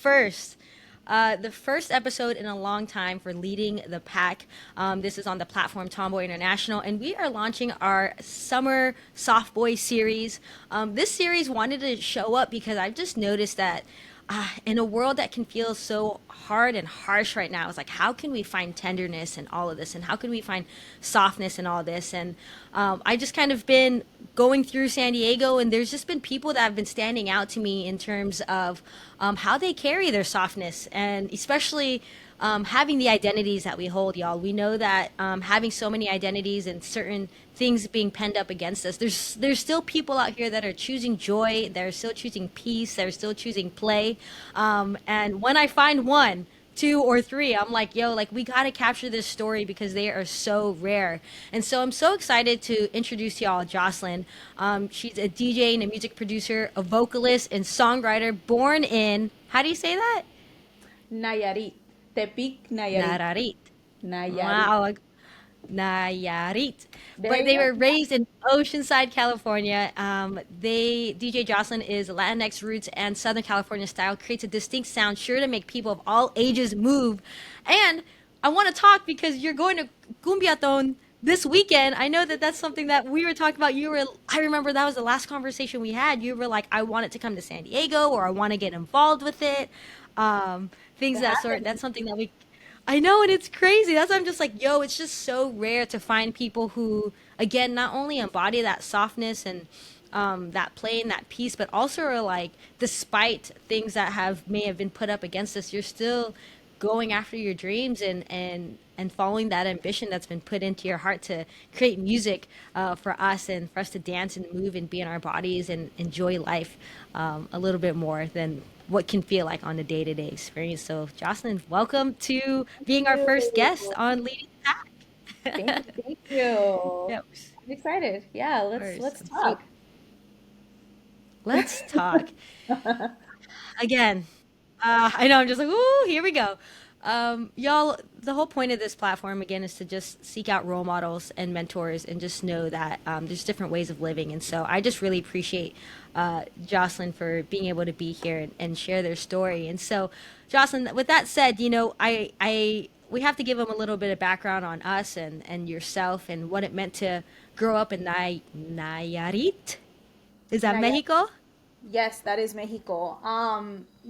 the first episode in a long time for Leading the Pack. This is on the platform Tomboy International, and we are launching our summer Softboi series. This series wanted to show up because I've just noticed that in a world that can feel so hard and harsh right now, it's like, how can we find tenderness in all of this? And how can we find softness in all this? And I just kind of been going through San Diego, and there's just been people that have been standing out to me in terms of how they carry their softness, and especially having the identities that we hold, y'all. We know that having so many identities and certain things being penned up against us, there's still people out here that are choosing joy, they're still choosing peace, they're still choosing play. And when I find one, two, or three, I'm like, yo, like we gotta capture this story because they are so rare. And so I'm so excited to introduce y'all Jocelin. She's a DJ and a music producer, a vocalist and songwriter, born in, how do you say that? Nayarit. Tepic, Nayarit. Nayarit. Nayarit. Wow, Nayarit. There But you they go. were raised in Oceanside, California. DJ Jocelyn is Latinx roots and Southern California style, creates a distinct sound sure to make people of all ages move. And I want to talk because you're going to Cumbiaton this weekend. I know that that's something that we were talking about. I remember that was the last conversation we had. You were like, I wanted to come to San Diego, or I want to get involved with it. Things It that sort. happened. That's something that we I know, and it's crazy. That's why I'm just like, yo, it's just so rare to find people who, again, not only embody that softness and that play and that peace, but also are like, despite things that may have been put up against us, you're still going after your dreams and following that ambition that's been put into your heart to create music for us and for us to dance and move and be in our bodies and enjoy life a little bit more than what can feel like on a day-to-day experience. So Jocelyn, welcome to being our first guest You. on Leading the Thank Pack. you. Thank you. Yep. I'm excited. Yeah, Of let's course. So talk. let's talk again. I know, I'm just like, ooh, here we go. Y'all, the whole point of this platform, again, is to just seek out role models and mentors and just know that there's different ways of living. And so I just really appreciate Jocelyn for being able to be here and share their story. And so, Jocelyn, with that said, we have to give them a little bit of background on us and yourself and what it meant to grow up in Nayarit. Is that Nayarit. Mexico? Yes, that is Mexico.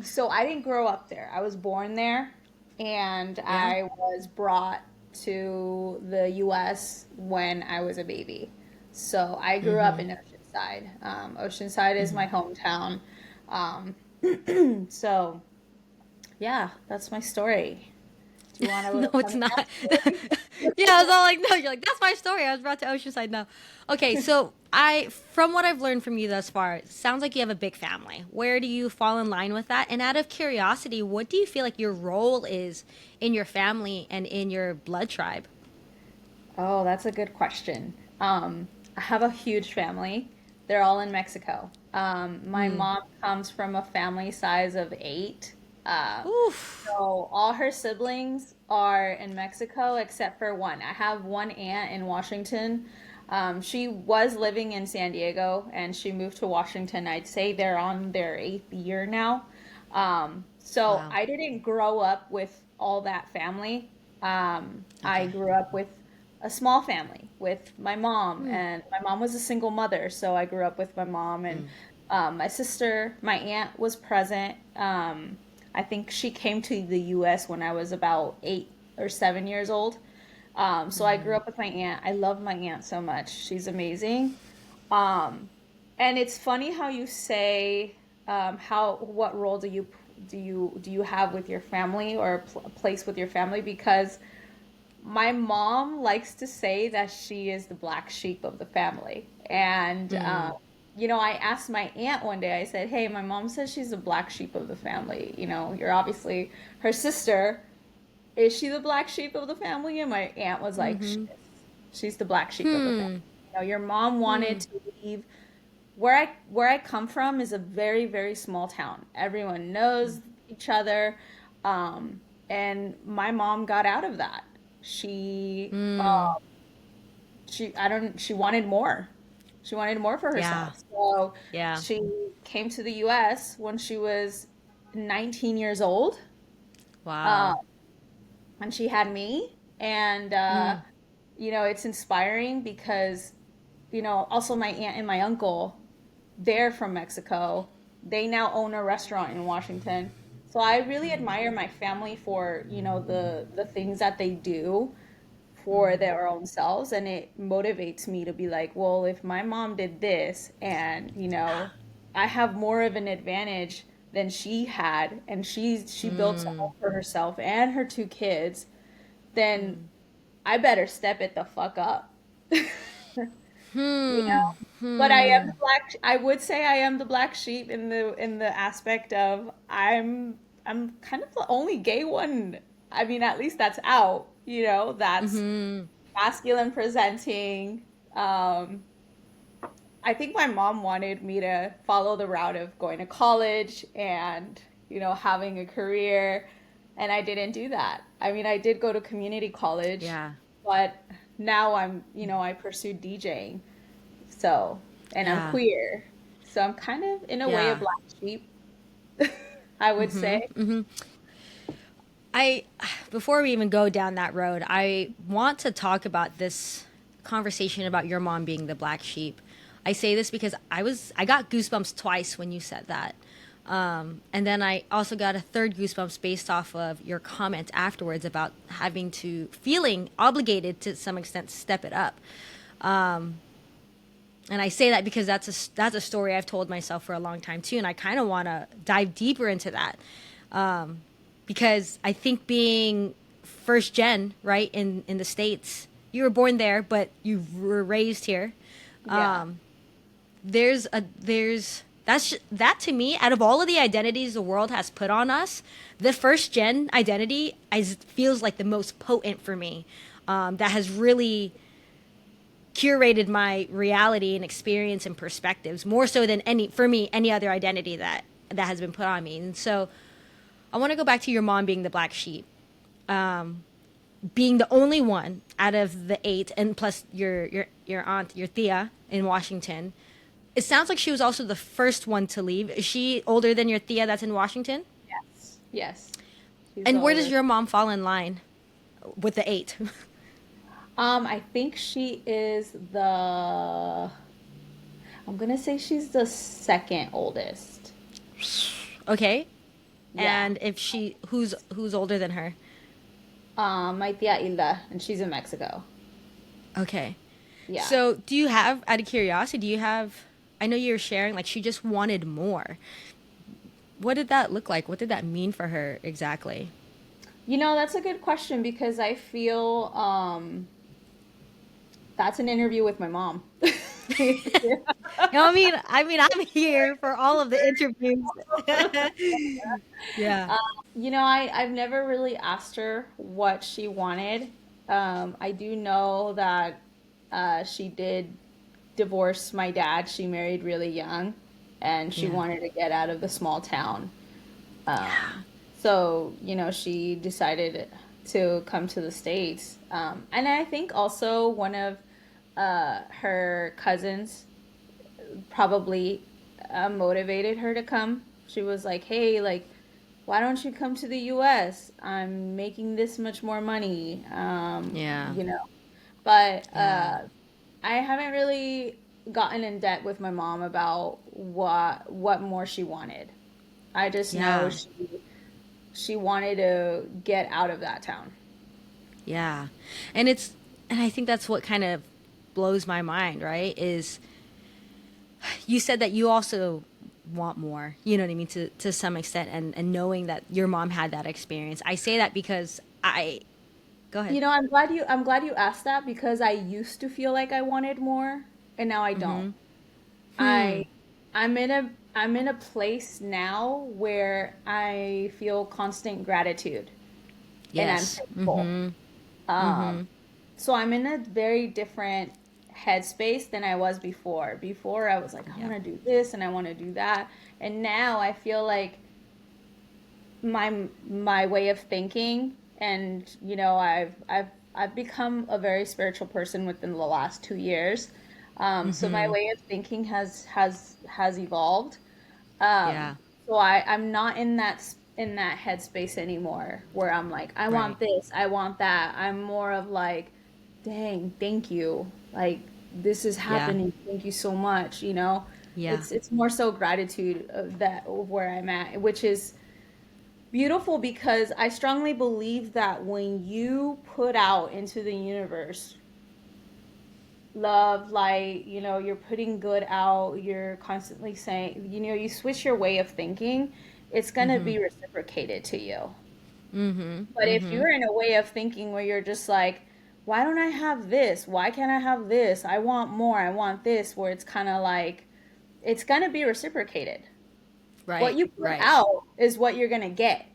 So I didn't grow up there. I was born there, and Yeah. I was brought to the US when I was a baby. So I grew up Mm-hmm. in Oceanside. Oceanside is my Mm-hmm. hometown. Um, so yeah, that's my story. Do you want a No, little it's coming not. out story? Yeah, I was all like, no, you're like, that's my story. I was brought to Oceanside now. Okay, so from what I've learned from you thus far, it sounds like you have a big family. Where do you fall in line with that? And out of curiosity, what do you feel like your role is in your family and in your blood tribe? Oh, that's a good question. I have a huge family. They're all in Mexico. My Mm. mom comes from a family size of eight. Uh, Oof. so all her siblings are in Mexico except for one. I have one aunt in Washington. She was living in San Diego and she moved to Washington. I'd say they're on their eighth year now. So Wow. I didn't grow up with all that family. I Okay. grew up with a small family with my mom, Mm. and my mom was a single mother, so I grew up with my mom and Mm. my sister. My aunt was present. I think she came to the U.S. when I was about 8 or 7 years old. So I grew Mm-hmm. up with my aunt. I love my aunt so much. She's amazing. Um, and it's funny how you say how what role do you have with your family or a place with your family because my mom likes to say that she is the black sheep of the family. And, Mm. I asked my aunt one day, I said, hey, my mom says she's the black sheep of the family. You're obviously her sister. Is she the black sheep of the family? And my aunt was like, she Mm-hmm. is. She's the black sheep of the family. Hmm. Your mom wanted Hmm. to leave. Where I come from is a very, very small town. Everyone knows each other. Um, and my mom got out of that. She Hmm. she wanted more. She wanted more for Yeah. herself. So Yeah. she came to the US when she was 19 years old. Uh, Wow. and she had me. And, Mm. it's inspiring because, also my aunt and my uncle, they're from Mexico. They now own a restaurant in Washington. So I really admire my family for, the things that they do for their own selves. And it motivates me to be like, well, if my mom did this and, I have more of an advantage than she had, and she built a home for herself and her two kids, then I better step it the fuck up. You Hmm. know? But I would say I am the black sheep in the aspect of I'm kind of the only gay one. I mean, at least that's out, that's Hmm. masculine presenting. Um, I think my mom wanted me to follow the route of going to college and, having a career, and I didn't do that. I mean, I did go to community college, Yeah. but now I pursued DJing. So, and I'm Yeah. queer. So I'm kind of in a way a Yeah. black sheep, I would say. I before we even go down that road, I want to talk about this conversation about your mom being the black sheep. I say this because I got goosebumps twice when you said that. And then I also got a third goosebumps based off of your comment afterwards about having to feeling obligated to some extent to step it up. And I say that because that's a story I've told myself for a long time too, and I kind of want to dive deeper into that because I think being first gen, right, in the States, you were born there, but you were raised here. Yeah. There's that to me, out of all of the identities the world has put on us, the first gen identity feels like the most potent for me. That has really curated my reality and experience and perspectives more so than any other identity that has been put on me. And so I want to go back to your mom being the black sheep, being the only one out of the eight, and plus your aunt, your tia in Washington. It sounds like she was also the first one to leave. Is she older than your tia that's in Washington? Yes. Yes. She's the And where does oldest. your mom fall in line with the eight? I think she is I'm gonna say she's the second oldest. Okay. Yeah. And if she who's older than her? My tia Hilda, and she's in Mexico. Okay. Yeah. So, do you have, out of curiosity, do you have, I know you were sharing, like, she just wanted more. What did that look like? What did that mean for her exactly? That's a good question because I feel that's an interview with my mom. You know what I mean? I'm here for all of the interviews. Yeah. I've never really asked her what she wanted. I do know that she did divorce my dad. She married really young, and she Yeah. wanted to get out of the small town. Yeah. So, she decided to come to the States. And I think also one of her cousins probably motivated her to come. She was like, hey, like, why don't you come to the US? I'm making this much more money. Yeah. But Yeah. I haven't really gotten in debt with my mom about what more she wanted. I just know Yeah. she wanted to get out of that town. Yeah. And and I think that's what kind of blows my mind, right? Is you said that you also want more, you know what I mean, to some extent, and knowing that your mom had that experience. I say that because go ahead. I'm glad you asked that because I used to feel like I wanted more and now I don't. Hmm. I I'm in a place now where I feel constant gratitude and I'm Yes. thankful. Um, so I'm in a very different headspace than I was before. Before I was like, I Yeah. want to do this and I want to do that. And now I feel like my way of thinking and I've become a very spiritual person within the last 2 years. So my way of thinking has evolved. Um, Yeah. So I'm not in in that headspace anymore where I'm like, I Right. want this, I want that. I'm more of like, dang, thank you. Like this is Yeah. happening. Thank you so much, you know? Yeah. It's more so gratitude of where I'm at, which is beautiful because I strongly believe that when you put out into the universe love, light, you know, you're putting good out, you're constantly saying, you know, you switch your way of thinking, it's going to be reciprocated to you. Mm-hmm. But if Mm-hmm. you're in a way of thinking where you're just like, why don't I have this? Why can't I have this? I want more. I want this, where it's kind of like, it's going to be reciprocated. What Right. you put Right. out is what you're going to get.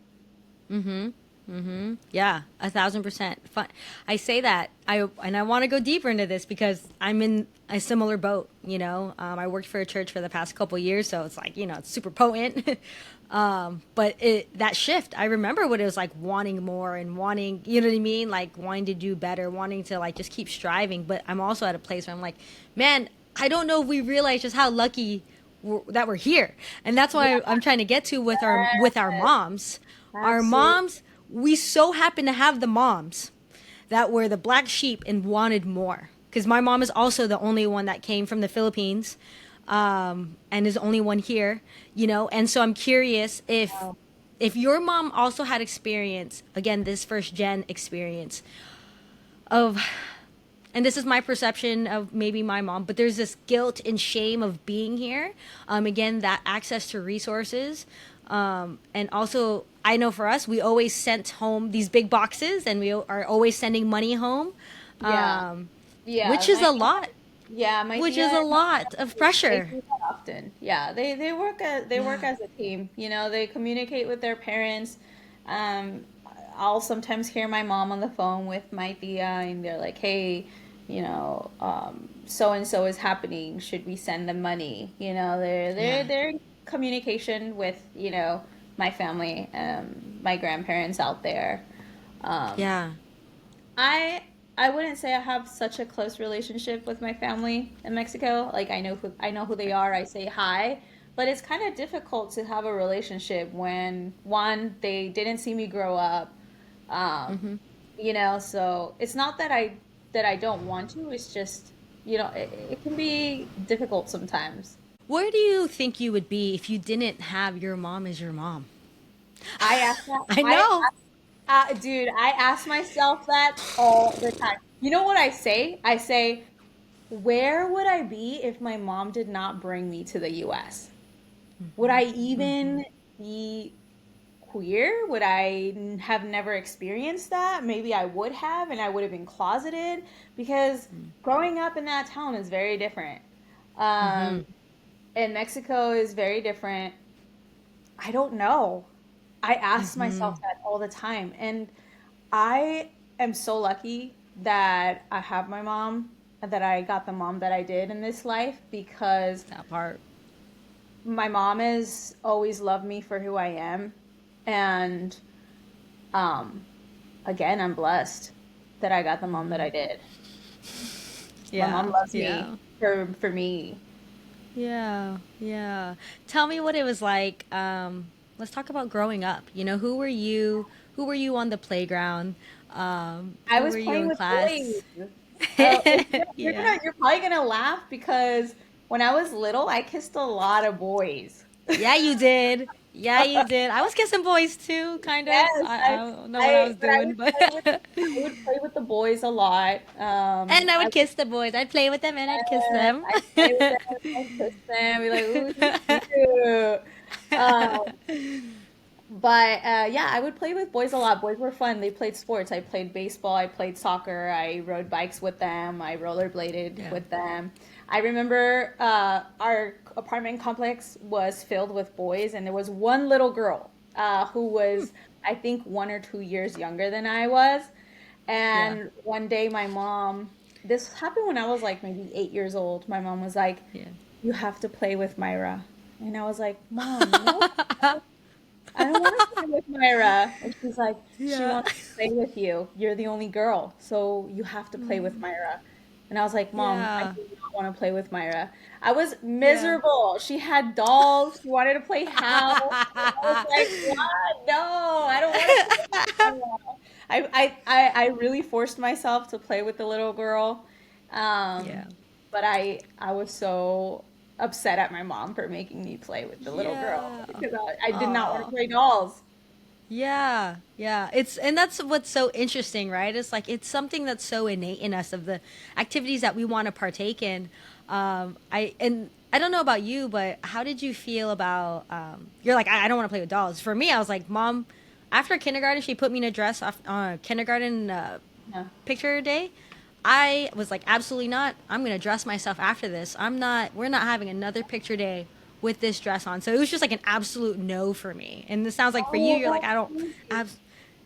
Mm-hmm. Mm-hmm. Yeah, 1,000%. Fun. I say that I want to go deeper into this because I'm in a similar boat. You know, I worked for a church for the past couple years, so it's like it's super potent. But that shift, I remember what it was like wanting more and wanting, you know what I mean, like wanting to do better, wanting to like just keep striving. But I'm also at a place where I'm like, man, I don't know if we realize just how lucky that we're here, and that's Yeah. why I'm trying to get to with our moms. Our Absolutely. moms, we so happen to have the moms that were the black sheep and wanted more. Because my mom is also the only one that came from the Philippines, and is the only one here, And so I'm curious if your mom also had experience, again, this first gen experience of, and this is my perception of maybe my mom, but there's this guilt and shame of being here. Again, that access to resources. And also, I know for us, we always sent home these big boxes and we are always sending money home, Yeah. um, Yeah. which is a lot, My which tia is a and my lot of family, they pressure. do that often. Yeah, they work Yeah. as a team. You know, they communicate with their parents. Um, I'll sometimes hear my mom on the phone with my tia, and they're like, "Hey, you know, so and so is happening. Should we send them money?" You know, Yeah. they're in communication with my family, my grandparents out there. Um, Yeah. I I wouldn't say I have such a close relationship with my family in Mexico. Like I know who they are. I say hi, but it's kind of difficult to have a relationship when one they didn't see me grow up. Um, Hmm. so it's not that I don't want to. It's just it can be difficult sometimes. Where do you think you would be if you didn't have your mom as your mom? I ask that. I know. Dude, I ask myself that all the time. You know what I say? I say, where would I be if my mom did not bring me to the US? Would I even be queer? Would I have never experienced that? Maybe I would have, and I would have been closeted because growing up in that town is very different. Hmm. Um, and Mexico is very different. I don't know. I ask Hmm. myself that all the time. And I am so lucky that I have my mom, that I got the mom that I did in this life because That part. my mom has always loved me for who I am. And um, again, I'm blessed that I got the mom that I did. My mom Yeah. loves me Yeah. for me. Yeah, yeah. Tell me what it was like. Let's talk about growing up. Who were you? Who were you on the playground? I Who was were you playing in with boys. class? Yeah. You're probably gonna laugh because when I was little, I kissed a lot of boys. Yeah, you did. Yeah, you did. I was kissing boys too, kind of. Yes, I don't know what I was but doing, but I would play with the boys a lot. and I would kiss the boys. I'd play with them and I'd kiss them. I play with them, I kiss them, be like, ooh, he's cute. Um, but yeah, I would play with boys a lot. Boys were fun. They played sports. I played baseball. I played soccer. I rode bikes with them. I rollerbladed Yeah. with them. I remember our apartment complex was filled with boys, and there was one little girl who was, I think, 1 or 2 years younger than I was. Yeah. And one day, my mom, this happened when I was like maybe 8 years old. My mom was like, Yeah. "You have to play with Myra." And I was like, "Mom, no, I don't want to play with Myra." And she's like, "She Yeah. wants to play with you. You're the only girl, so you have to play with Myra." And I was like, Mom, I Yeah. do not want to play with Myra. I was miserable. She had dolls. She wanted to play house. I was like, what? No, I don't want to play with Myra. I really forced myself to play with the little girl. Yeah. Um, but I was so upset at my mom for making me play with the little girl Yeah. because I did not want to Oh. play dolls. Yeah, yeah. It's and that's what's so interesting, right? It's like it's something that's so innate in us of the activities that we want to partake in. I don't know about you, but how did you feel about you're like I don't want to play with dolls. For me, I was like, Mom, after kindergarten, she put me in a dress off kindergarten Yeah. picture day. I was like, absolutely not. I'm gonna dress myself after this. I'm not. We're not having another picture day with this dress on. So it was just like an absolute no for me. And this sounds like for you, Oh, you're like, I don't, that's crazy. abs-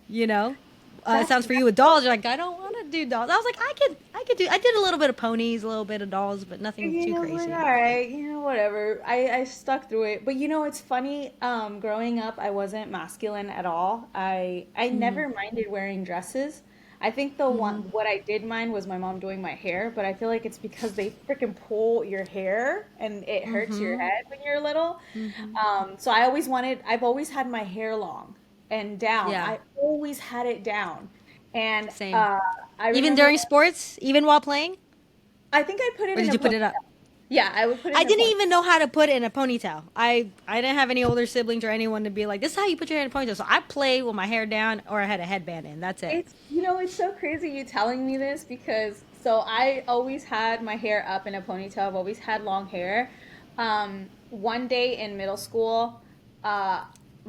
you know. It That's sounds for you with dolls. You're like, I don't want to do dolls. I was like, I could do. I did a little bit of ponies, a little bit of dolls, but nothing too I was like, crazy. all right, whatever. I stuck through it. But it's funny, growing up I wasn't masculine at all. I Mm-hmm. never minded wearing dresses. I think the one Mm-hmm. what I did mind was my mom doing my hair, but I feel like it's because they freaking pull your hair and it hurts your Mm-hmm. head when you're little. Mm-hmm. So I've always had my hair long and down. Yeah, I always had it down. And same. I Even remember during sports, even while playing, I think I put it or in did a you put it up? ponytail. Yeah, I would put it I in a didn't even ponytail. know how to put it in a ponytail. I didn't have any older siblings or anyone to be like, this is how you put your hair in a ponytail. So I played with my hair down or I had a headband in. That's it. It's so crazy you telling me this because so I always had my hair up in a ponytail. I've always had long hair. One day in middle school, uh,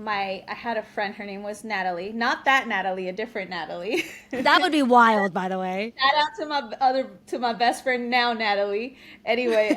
I had a friend. Her name was Natalie. Not that Natalie, a different Natalie. That would be wild, by the way. Shout out to my best friend now, Natalie. Anyway,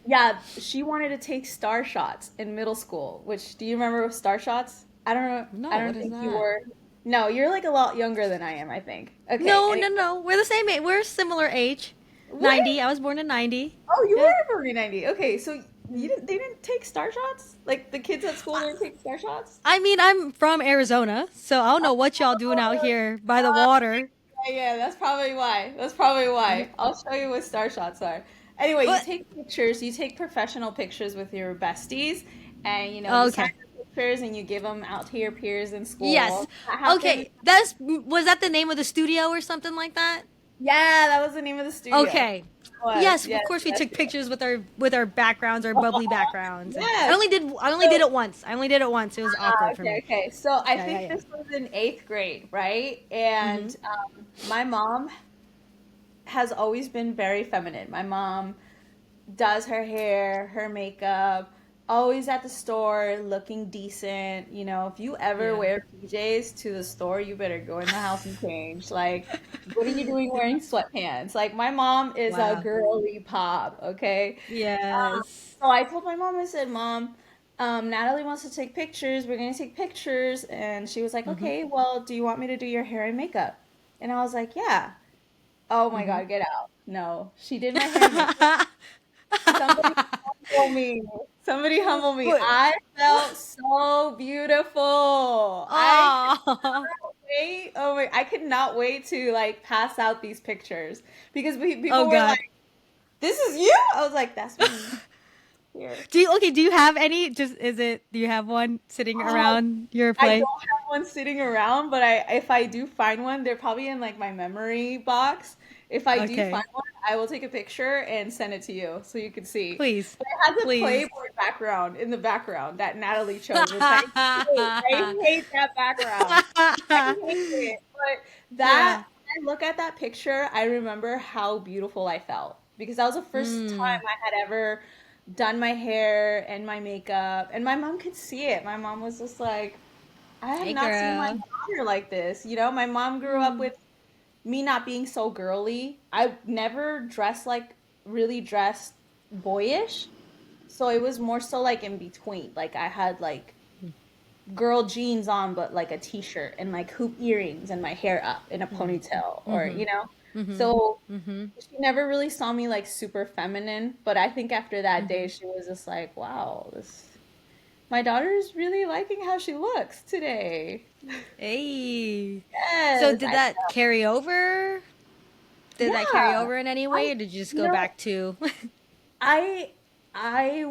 yeah, she wanted to take star shots in middle school. Which do you remember star shots? I don't know. I No, what don't is think you that? were. No, you're like a lot younger than I am, I think. Okay. No, Anyway, no, no. We're the same age. We're similar age. what? 90. I was born in 90. Oh, you Yeah. were born in 90. Okay, so they didn't take star shots? Like the kids at school didn't take star shots? I mean, I'm from Arizona, so I don't know what y'all doing out Oh, here by the water. yeah, that's probably why. That's probably Mm. why. I'll show you what star shots are. Anyway, you But take pictures, you take professional pictures with your besties, and you sign okay. the pictures and you give them out to your peers in Yes. school. That happened. Okay. That's was that the name of the studio or something like that? Yeah, that was the name of the studio. Okay. It was. Yes, Yes, of course we yes, took yes. pictures with our backgrounds, our bubbly backgrounds, and Yes. I only did So it once. I only did it once. It was awkward for Okay, me. okay. So I Yeah, yeah, think yeah. this was in eighth grade, right? Mhm. And my mom has always been very feminine. My mom does her hair, her makeup, always at the store looking decent. If you ever Yeah. wear PJs to the store, you better go in the house and change. Like, what are you doing wearing sweatpants? Like, my mom is a Wow. girly pop, okay? Yes. So I told my mom, I said, Mom, Natalie wants to take pictures. We're going to take pictures. And she was like, Mhm. okay, well, do you want me to do your hair and makeup? And I was like, yeah. Oh my Mhm. God, get out. No, she did my hair and makeup. Somebody humble me. Somebody humble me. But I felt so beautiful. I oh. cannot wait. Oh my, I could not wait to like pass out these pictures because Oh people were God. like, this is you? I was like, that's me. Here. Do you have any just is it do you have one sitting Oh, around your I place? don't have one sitting around, but if I do find one, they're probably in like my memory box. If I do Okay. find one, I will take a picture and send it to you so you can see. Please. But it has a Please. Playboy background in the background that Natalie chose, which I hate. I hate that background. I hate it. But Yeah. that when I look at that picture, I remember how beautiful I felt because that was the first time Mm. I had ever done my hair and my makeup, and my mom could see it. My mom was just like, I have Hey not seen my girl. daughter like this. My mom grew up Mm. with me not being so girly. I never dressed like really dressed boyish. So it was more so like in between. Like I had like girl jeans on, but like a t-shirt and like hoop earrings and my hair up in a ponytail Mhm. Mhm. So Mhm. she never really saw me like super feminine, but I think after that day Mhm. she was just like, wow, this my daughter's really liking how she looks today. Hey. So Yes, did that carry over? Did that carry Yeah. over in any I, way, or did you just you go know, back to? I I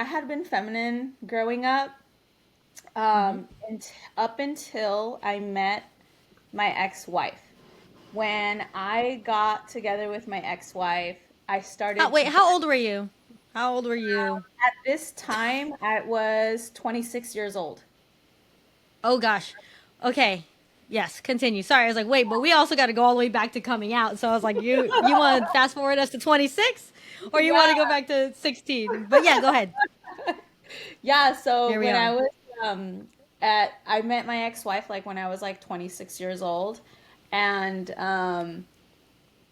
had been feminine growing up, Hmm. and up until I met my ex-wife. When I got together with my ex-wife, I How, started wait, to how old were you? How old were you? at this time I was 26 years old. Oh gosh. Okay. Yes, continue. Sorry, I was like, wait, but we also got to go all the way back to coming out. So I was like, you want to fast forward us to 26, or you want Yeah. to go back to 16? But yeah, go ahead. Yeah, so Here we when I are. was I met my ex-wife like when I was like 26 years old, and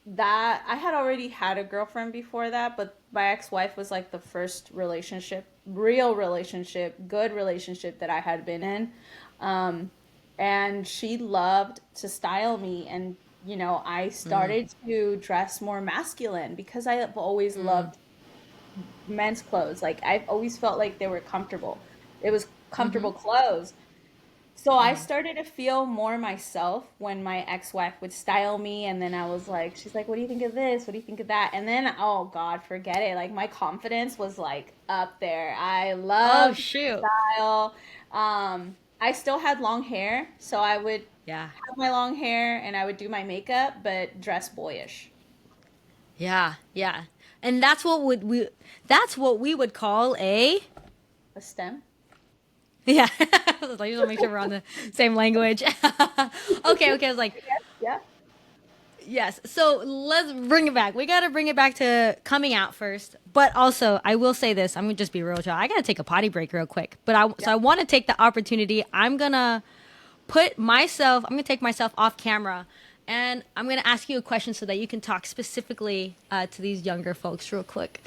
that I had already had a girlfriend before that, but my ex-wife was like the first relationship, real relationship, good relationship that I had been in. Um, and she loved to style me, and I Mm, started to dress more masculine because I have always mm, loved men's clothes. Like I've always felt like they were comfortable. It was mm-hmm, comfortable clothes. So I mm-hmm. started to feel more myself when my ex-wife would style me, and then I was like, she's like, "What do you think of this? What do you think of that?" And then, oh God, forget it. Like my confidence was like up there. I Oh loved shoot. style. I still had long hair, so I would Yeah. have my long hair and I would do my makeup, but dress boyish. Yeah. Yeah. And that's what we would call a A stem? yeah. I was like, just want to make sure we're on the same language. Okay, okay. I was like, Yeah. yes. So let's bring it back. We got to bring it back to coming out first. But also, I will say this. I'm going to just be real with you. I got to take a potty break real quick. Yeah. So I want to take the opportunity. I'm going to take myself off camera, and I'm going to ask you a question so that you can talk specifically to these younger folks real quick.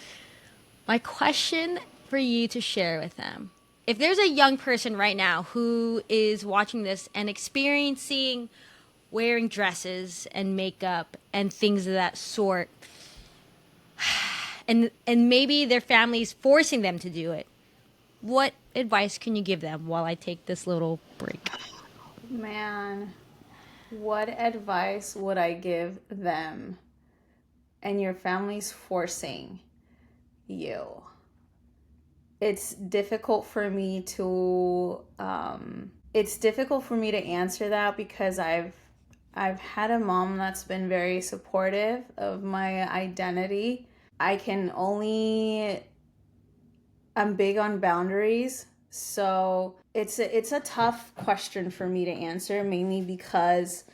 My question for you to share with them: if there's a young person right now who is watching this and experiencing wearing dresses and makeup and things of that sort, and maybe their family's forcing them to do it, what advice can you give them while I take this little break? Man, what advice would I give them? And your family's forcing you. It's difficult for me to answer that because I've had a mom that's been very supportive of my identity. I can only I'm big on boundaries, so it's a tough question for me to answer, mainly because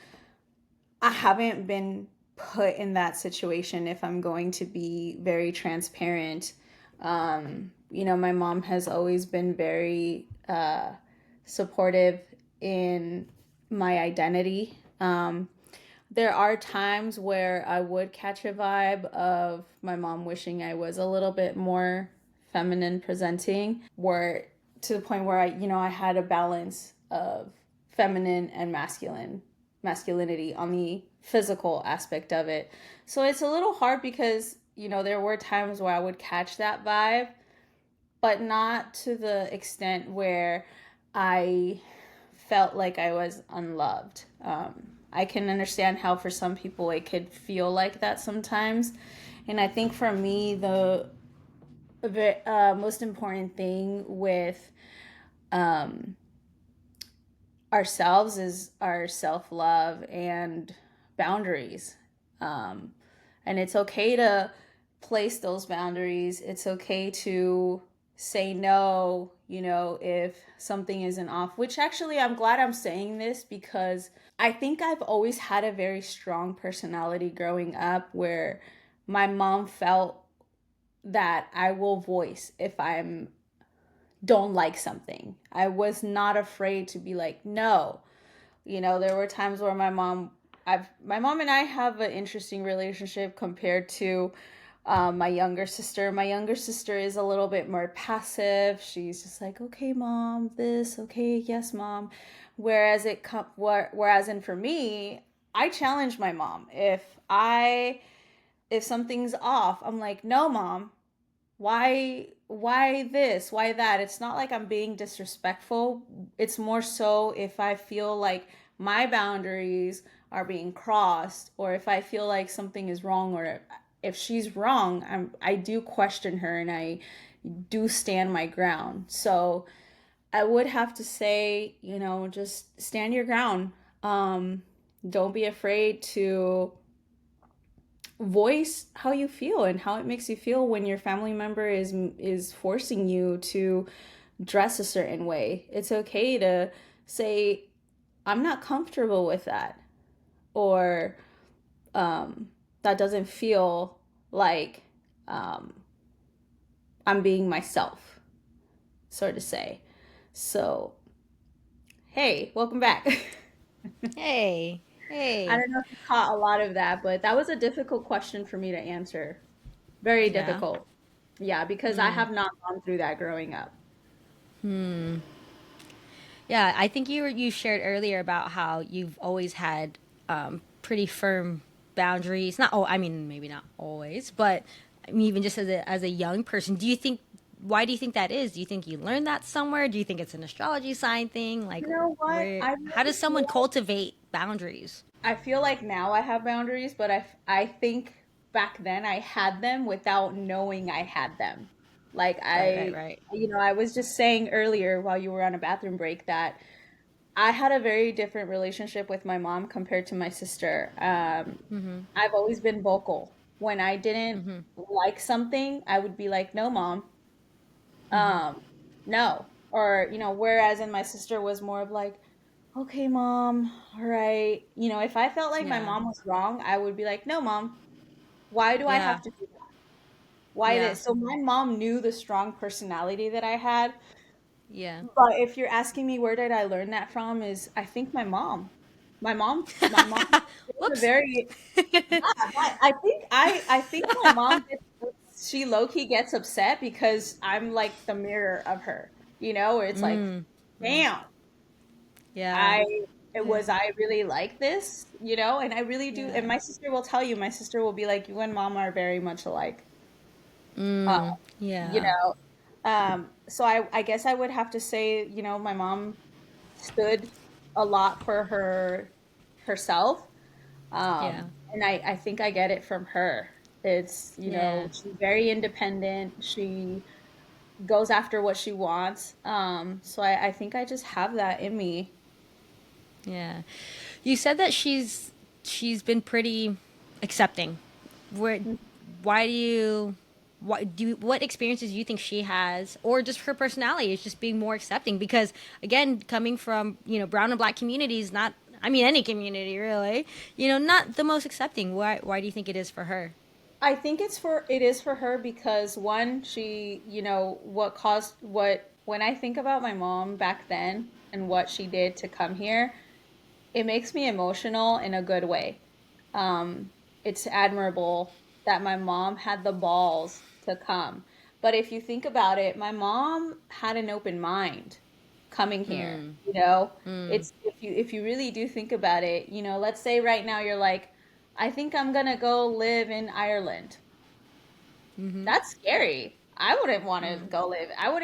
I haven't been put in that situation, if I'm going to be very transparent. My mom has always been very supportive in my identity. There are times where I would catch a vibe of my mom wishing I was a little bit more feminine presenting, where to the point where I had a balance of feminine and masculinity on the physical aspect of it. So it's a little hard because, there were times where I would catch that vibe, but not to the extent where I felt like I was unloved. I can understand how for some people it could feel like that sometimes. And I think for me, the most important thing with um, ourselves is our self love and boundaries. Um, and it's okay to place those boundaries. It's okay to say no, if something isn't off, which actually I'm glad I'm saying this because I think I've always had a very strong personality growing up where my mom felt that I will voice if I'm don't like something. I was not afraid to be like, no. There were times where my mom and I have an interesting relationship compared to my younger sister. My younger sister is a little bit more passive. She's just like, okay, mom, this, okay, yes, mom. Whereas in for me, I challenge my mom. If something's off, I'm like, no, mom, why this, why that. It's not like I'm being disrespectful. It's more so if I feel like my boundaries are being crossed, or if I feel like something is wrong, or if she's wrong, I do question her and I do stand my ground. So I would have to say, just stand your ground. Um, don't be afraid to voice how you feel and how it makes you feel when your family member is forcing you to dress a certain way. It's okay to say, I'm not comfortable with that, or that doesn't feel like um, I'm being myself, sort of say. So, hey, welcome back. Hey, I hey. don't know if you caught a lot of that, but that was a difficult question for me to answer. Very Yeah. difficult. Yeah, because I have not gone through that growing up. Yeah, I think you shared earlier about how you've always had pretty firm boundaries. Not oh, I mean maybe not always, but I mean even just as a young person, do you think why do you think that is? Do you think you learned that somewhere? Do you think it's an astrology sign thing? Like You know what? where I how really does someone feel cultivate boundaries? I feel like now I have boundaries, but I think back then I had them without knowing I had them. Like Right, right, right. I was just saying earlier while you were on a bathroom break that I had a very different relationship with my mom compared to my sister. I've always been vocal. When I didn't like something, I would be like, "No, mom, um, no." Or, whereas in my sister was more of like, okay, mom, all right. If I felt like my Yeah. mom was wrong, I would be like, no, mom, why do I Yeah. have to do that? Why Yeah. this? So my mom knew the strong personality that I had. Yeah. But if you're asking me where did I learn that from, is I think my mom. My mom is a Whoops. very, yeah, I think my mom she low key gets upset because I'm like the mirror of her, where it's like, damn, Yeah. I it Yeah. was I really like this, and I really do. And Yeah. my sister will tell you, my sister will be like, you and mom are very much alike. Uh, you Yeah. know. So I guess I would have to say, my mom stood a lot for herself. Yeah. And I think I get it from her. It's, Yeah. she's very independent. She goes after what she wants. So I think I just have that in me. Yeah. You said that she's been pretty accepting. Where why do you what experiences do you think she has or just her personality is just being more accepting because again coming from, brown and black communities not I mean any community really, not the most accepting. Why do you think it is for her? I think it is for her because one, she, what caused what when I think about my mom back then and what she did to come here, it makes me emotional in a good way. It's admirable that my mom had the balls to come. But if you think about it, my mom had an open mind coming here, It's if you really do think about it, let's say right now you're like, I think I'm gonna go live in Ireland. That's scary. I wouldn't want to go live. I would,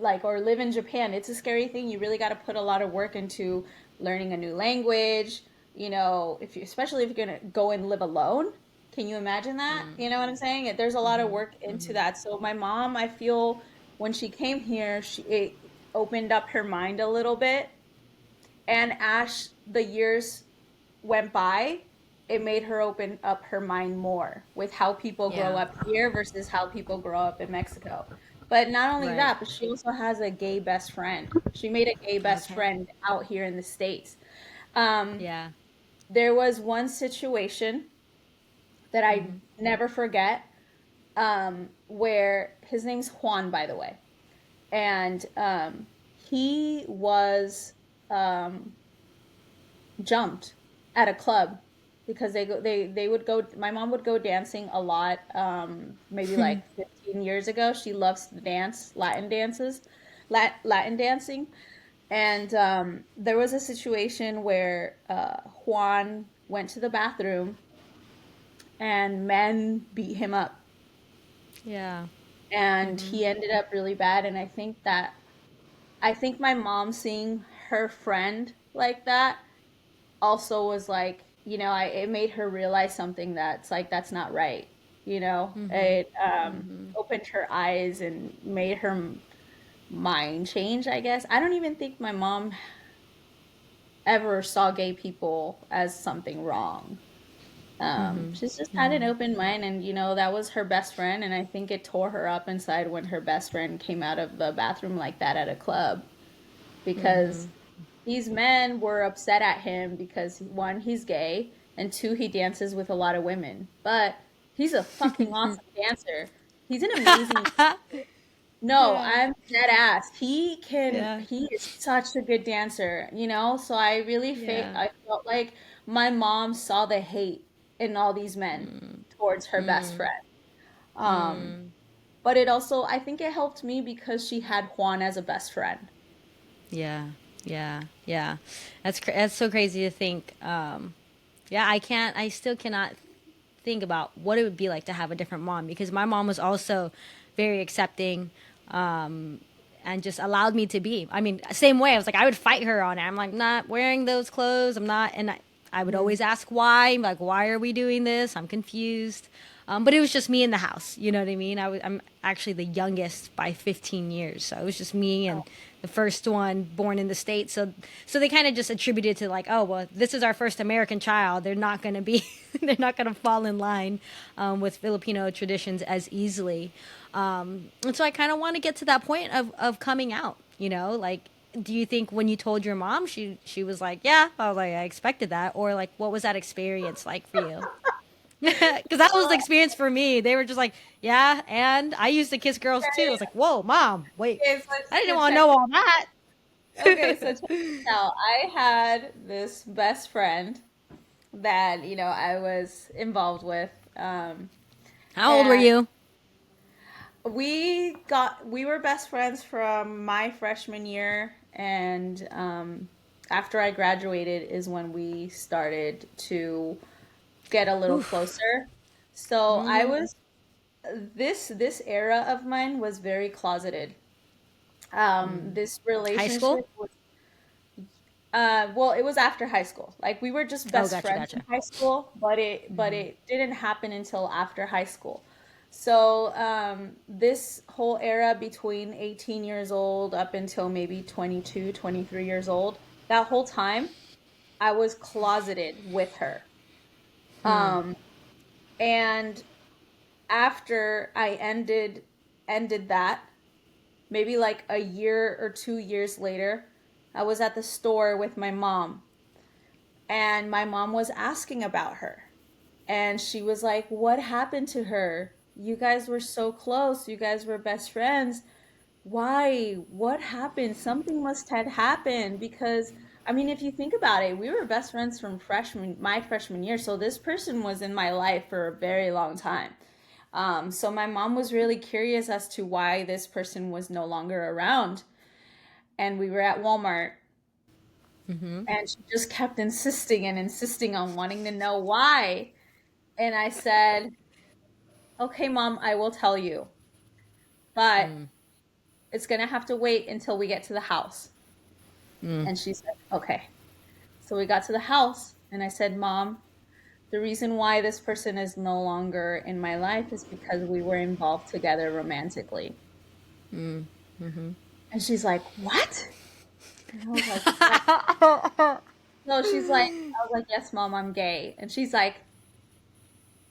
like, or live in Japan. It's a scary thing. You really got to put a lot of work into learning a new language. Especially if you're gonna go and live alone. Can you imagine that? You know what I'm saying? There's a lot of work into that. So my mom, I feel when she came here, it opened up her mind a little bit. And as the years went by, it made her open up her mind more with how people grow Yeah. up here versus how people grow up in Mexico. But not only Right. that, but she also has a gay best friend. She made a gay best Okay. friend out here in the States. Um, Yeah. there was one situation that I never forget, where his name's Juan, by the way. And he was um, jumped at a club because they would go my mom would go dancing a lot, maybe like 15 years ago. She loves to dance Latin dances, Latin dancing. And there was a situation where Juan went to the bathroom and men beat him up, Yeah. and he ended up really bad. And I think my mom seeing her friend like that also was like, it made her realize something that's like, that's not right. Mm-hmm. It Mm-hmm. opened her eyes and made her mind change, I guess. I don't even think my mom ever saw gay people as something wrong. Mm-hmm. She's just had an Mm-hmm. open mind, and that was her best friend, and I think it tore her up inside when her best friend came out of the bathroom like that at a club because Mm-hmm. these men were upset at him because one, he's gay, and two, he dances with a lot of women. But he's a fucking awesome dancer. He's an amazing. No, Yeah. I'm dead ass. Yeah. He is such a good dancer. So I really Yeah. I felt like my mom saw the hate in all these men Mm. towards her best Mm. friend. Um, Mm. but it also, I think it helped me because she had Juan as a best friend. Yeah. Yeah. Yeah. That's so crazy to think. Yeah, I still cannot think about what it would be like to have a different mom because my mom was also very accepting, and just allowed me to be. I mean, same way. I was like, I would fight her on it. I'm like, not wearing those clothes. I'm not, and I would Mhm. always ask why. Like, why are we doing this? I'm confused. But it was just me in the house. You know what I mean? I'm actually the youngest by 15 years, so it was just me and the first one born in the States. So they kind of just attributed to like, oh well, this is our first American child. They're not going to be, they're not going to fall in line with Filipino traditions as easily. And so I kind of want to get to that point of coming out. Like, do you think when you told your mom, she was like, yeah, I was like, I expected that, or like, what was that experience like for you? Because that was the experience for me. They were just like, yeah, and I used to kiss girls too. I was like, whoa, mom, wait, Okay, I didn't so want to check know this. all that. Okay, so check this out. I had this best friend that I was involved with, How old were and you? we were best friends from my freshman year, and after I graduated is when we started to get a little Oof. closer. So I Mm-hmm. was this era of mine was very closeted. This High school? relationship was well, it was after high school. Like we were just Oh, best gotcha, friends in gotcha. high school, but it didn't happen until after high school. So this whole era between 18 years old up until maybe 22, 23 years old, that whole time I was closeted with her. Um, and after I ended that, maybe like a year or 2 years later, I was at the store with my mom, and my mom was asking about her. And she was like, "What happened to her? You guys were so close. You guys were best friends. Why? What happened? Something must have happened because I mean, if you think about it, we were best friends from my freshman year. So this person was in my life for a very long time. So my mom was really curious as to why this person was no longer around. And we were at Walmart, and she just kept insisting and insisting on wanting to know why. And I said, "Okay, mom, I will tell you, but it's going to have to wait until we get to the house." And she said, "Okay." So we got to the house, and I said, "Mom, the reason why this person is no longer in my life is because we were involved together romantically." And she's like, "What?" And I was like, "Yes." So she's like, I was like, "Yes, mom, I'm gay." And she's like,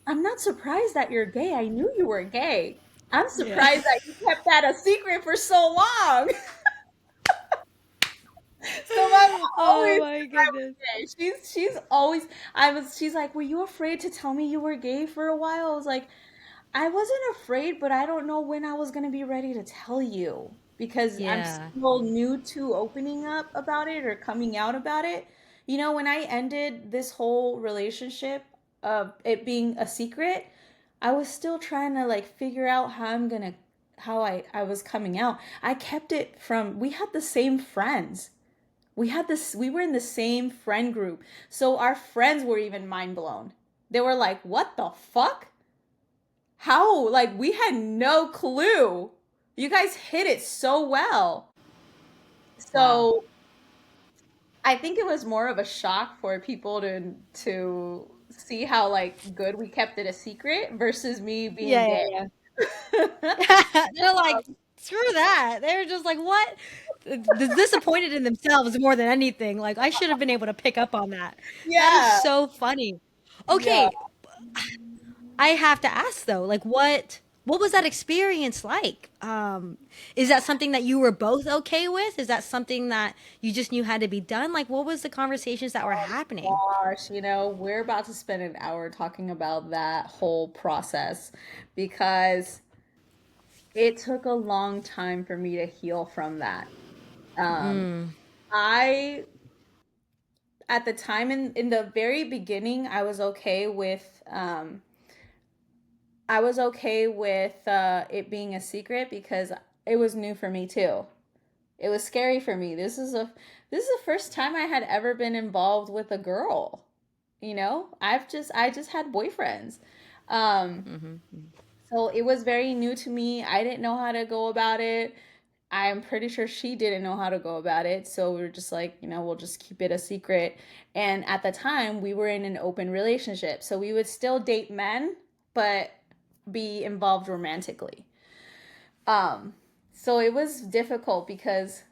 "I'm not surprised that you're gay. I knew you were gay. I'm Yeah. surprised that you kept that a secret for so long." So my mom Oh always my knew I was goodness. gay. She's always she's like, "Were you afraid to tell me you were gay for a while?" I was like, "I wasn't afraid, but I don't know when I was gonna be ready to tell you because I'm Yeah. still new to opening up about it or coming out about it." When I ended this whole relationship of it being a secret, I was still trying to like figure out how I was coming out. I kept it from we had the same friends. We were in the same friend group. So our friends were even mind blown. They were like, "What the fuck? How? Like we had no clue. You guys hit it so well." Wow. So I think it was more of a shock for people to see how like good we kept it a secret versus me being Yeah, gay. yeah, they're like, screw that. They're just like, what? Disappointed in themselves more than anything. Like, I should have been able to pick up on that. That is Yeah. so funny. Yeah. Okay, I have to ask though, like, what was that experience like? Is that something that you were both okay with? Is that something that you just knew had to be done? Like, what was the conversations that were happening? Gosh, we're about to spend an hour talking about that whole process because it took a long time for me to heal from that. Um, I, at the time in the very beginning, I was okay with it being a secret because it was new for me too. It was scary for me. This is the first time I had ever been involved with a girl. I just had boyfriends. Um, so it was very new to me. I didn't know how to go about it. I'm pretty sure she didn't know how to go about it. So we were just like, we'll just keep it a secret. And at the time, we were in an open relationship. So we would still date men, but be involved romantically. Um, so it was difficult because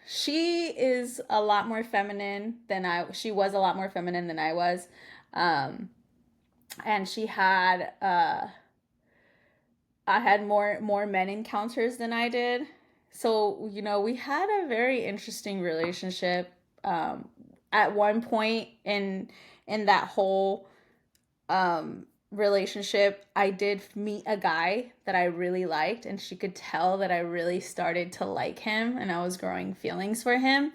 she was a lot more feminine than I was. Um, and I had more men encounters than I did. So, we had a very interesting relationship. At one point in that whole relationship, I did meet a guy that I really liked, and she could tell that I really started to like him and I was growing feelings for him.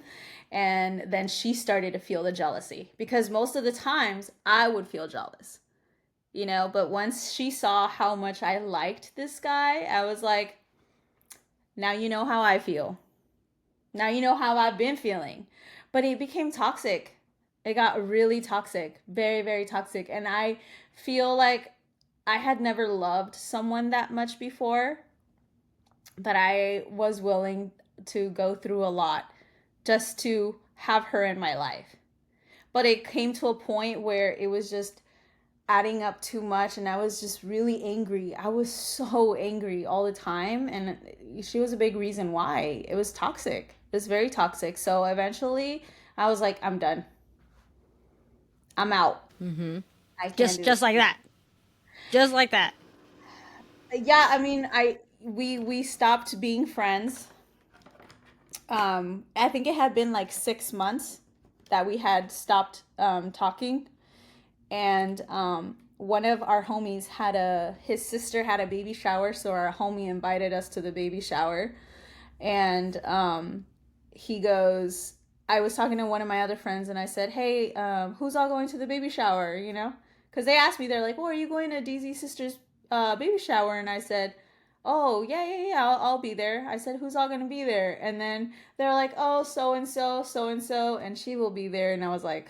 And then she started to feel the jealousy because most of the times I would feel jealous, but once she saw how much I liked this guy, I was like, now you know how I feel. Now you know how I've been feeling. But it became toxic. It got really toxic, very, very toxic. And I feel like I had never loved someone that much before, but I was willing to go through a lot just to have her in my life. But it came to a point where it was just adding up too much and I was just really angry. I was so angry all the time and she was a big reason why. It was toxic. It was very toxic. So eventually I was like, I'm done. I'm out. I can't do Just this. like that. Just like that. Yeah, I mean, we stopped being friends. I think it had been like 6 months that we had stopped talking. And one of our homies his sister had a baby shower, so our homie invited us to the baby shower. And he goes, I was talking to one of my other friends, and I said, "Hey, who's all going to the baby shower?" Because they asked me, they're like, "Oh, are you going to DZ's sister's baby shower?" And I said, "Oh, yeah, yeah, yeah, I'll be there." I said, "Who's all going to be there?" And then they're like, "Oh, so and so, so and so, and she will be there." And I was like,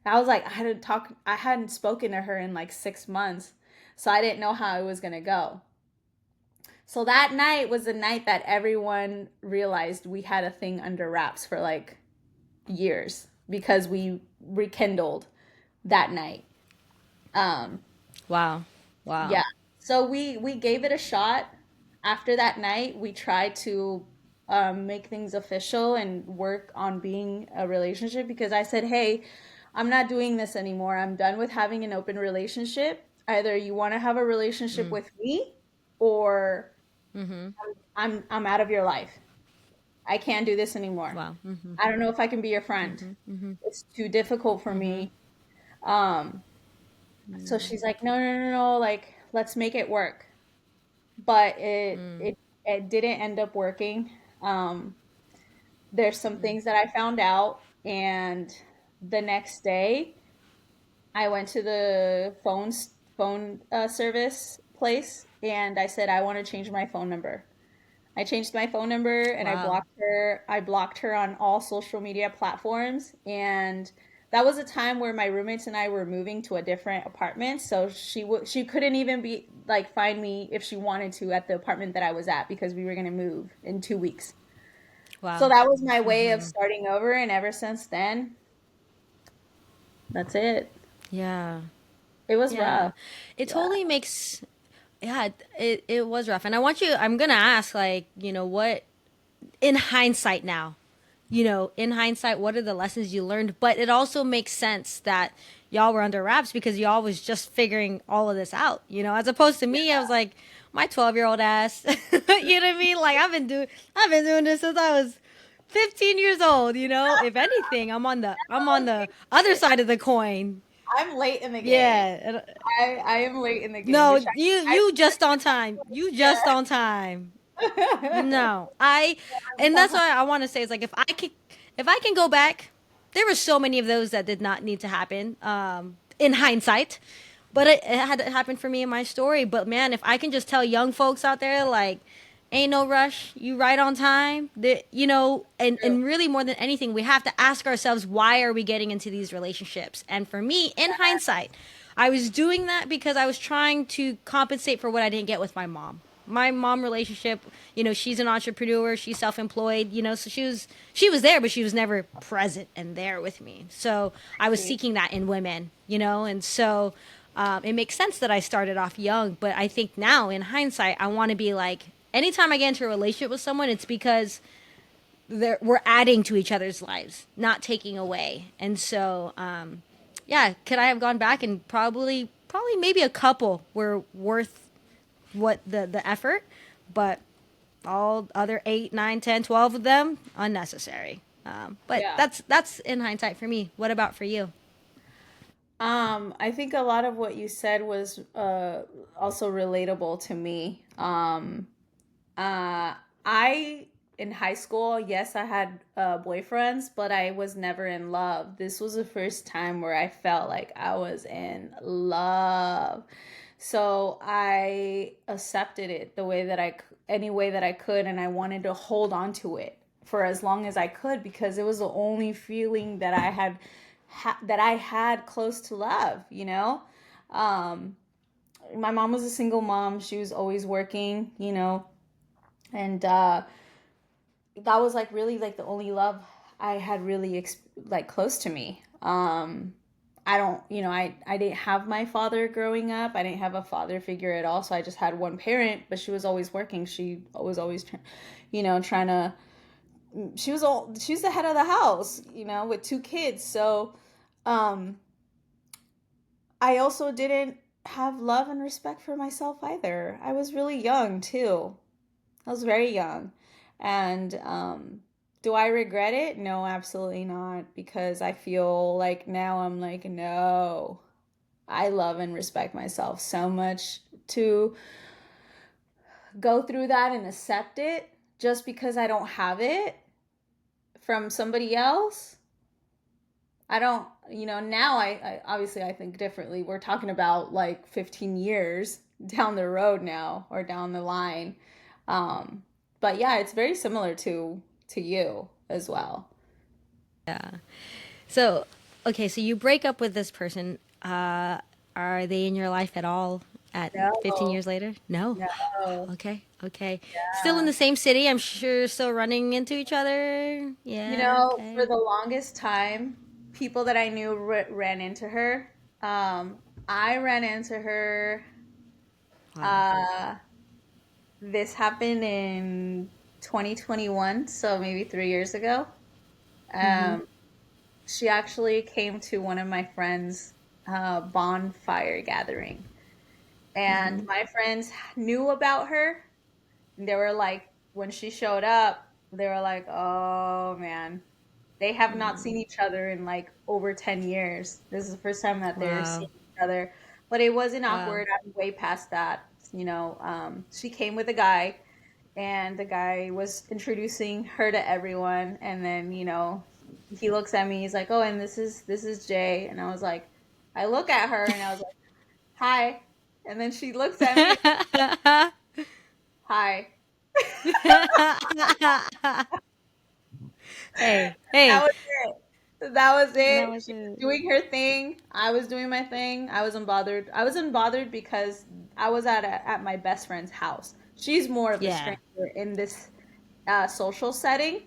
I hadn't spoken to her in like 6 months, so I didn't know how it was gonna go. So that night was the night that everyone realized we had a thing under wraps for like years because we rekindled that night. Um, Wow. Wow. yeah. So we gave it a shot. After that night, we tried to make things official and work on being a relationship because I said, "Hey, I'm not doing this anymore. I'm done with having an open relationship. Either you want to have a relationship with me, or I'm out of your life. I can't do this anymore. Wow. I don't know if I can be your friend. It's too difficult for me." Um, so she's like, "No, no, no, no. Like, let's make it work." But it didn't end up working. Um, there's some things that I found out, and the next day I went to the phone service place, and I said I want to change my phone number. I changed my phone number and I Wow. blocked her. I blocked her on all social media platforms, and that was a time where my roommates and I were moving to a different apartment, so she couldn't even be like find me if she wanted to at the apartment that I was at because we were going to move in 2 weeks. So Wow. that was my way of Hmm. starting over, and ever since then, that's it. Yeah. It was Yeah. rough. It Yeah. totally makes, yeah, it was rough. And I'm going to ask, like, what, in hindsight now, in hindsight, what are the lessons you learned? But it also makes sense that y'all were under wraps because y'all was just figuring all of this out, as opposed to me, I was like, my 12-year-old ass, you know what I mean? Like, I've been doing this since I was 15 years old, if anything, I'm on the other side of the coin. I'm late in the game. Yeah. I am late in the game, No, which I you just on time. You just on time. yeah. No, and that's why I want to say is like if I can go back, there were so many of those that did not need to happen. In hindsight, but it had to happen for me in my story. But man, if I can just tell young folks out there like, ain't no rush, you right on time. And really more than anything, we have to ask ourselves why are we getting into these relationships? And for me, in hindsight, I was doing that because I was trying to compensate for what I didn't get with my mom. My mom relationship, she's an entrepreneur, she's self-employed, so she was there, but she was never present and there with me. So I was seeking that in women, and so it makes sense that I started off young. But I think now, in hindsight, I want to be like, anytime I get into a relationship with someone, it's because we're adding to each other's lives, not taking away. And so, yeah, could I have gone back and probably maybe a couple were worth what the effort, but all other 8, 9, 10, 12 of them unnecessary. But Yeah. that's in hindsight for me. What about for you? I think a lot of what you said was also relatable to me. Uh, I in high school, yes, I had boyfriends, but I was never in love. This was the first time where I felt like I was in love. So I accepted it the way that any way that I could, and I wanted to hold on to it for as long as I could because it was the only feeling that I had close to love. Um, my mom was a single mom. She was always working. And that was like really like the only love I had really like close to me. I don't, I didn't have my father growing up. I didn't have a father figure at all. So I just had one parent, but she was always working. She was always, trying to. She's the head of the house, with two kids. So, um, I also didn't have love and respect for myself either. I was really young too. I was very young. And do I regret it? No, absolutely not. Because I feel like now I'm like, no, I love and respect myself so much to go through that and accept it just because I don't have it from somebody else. I don't, now I obviously I think differently. We're talking about like 15 years down the road now or down the line. Um, but yeah, it's very similar to you as well. Yeah. So, okay, so you break up with this person. Are they in your life at all at 15 No, years later? No. no. Wow. Okay. Okay. Still in Yeah. the same city. I'm sure still running into each other. Yeah. For Okay. the longest time, people that I knew ran into her. Um, I ran into her. Wow. Uh, this happened in 2021, so maybe 3 years ago. Mm-hmm. Um, she actually came to one of my friends' bonfire gathering, and Mm-hmm. my friends knew about her. And they were like, when she showed up, they were like, "Oh man." They have not seen each other in like over 10 years. This is the first time that they're Wow. seeing each other. But it wasn't Wow. awkward. I'm way past that. She came with a guy, and the guy was introducing her to everyone. And then, he looks at me. He's like, "Oh, and this is Jay." And I was like, I look at her, and I was like, "Hi." And then she looks at me, "Hi." Hey. That Hey. was it. That was That it. was She was it. doing her thing. I was doing my thing. I wasn't bothered. I wasn't bothered because I was at my best friend's house. She's more of the Yeah. stranger in this social setting.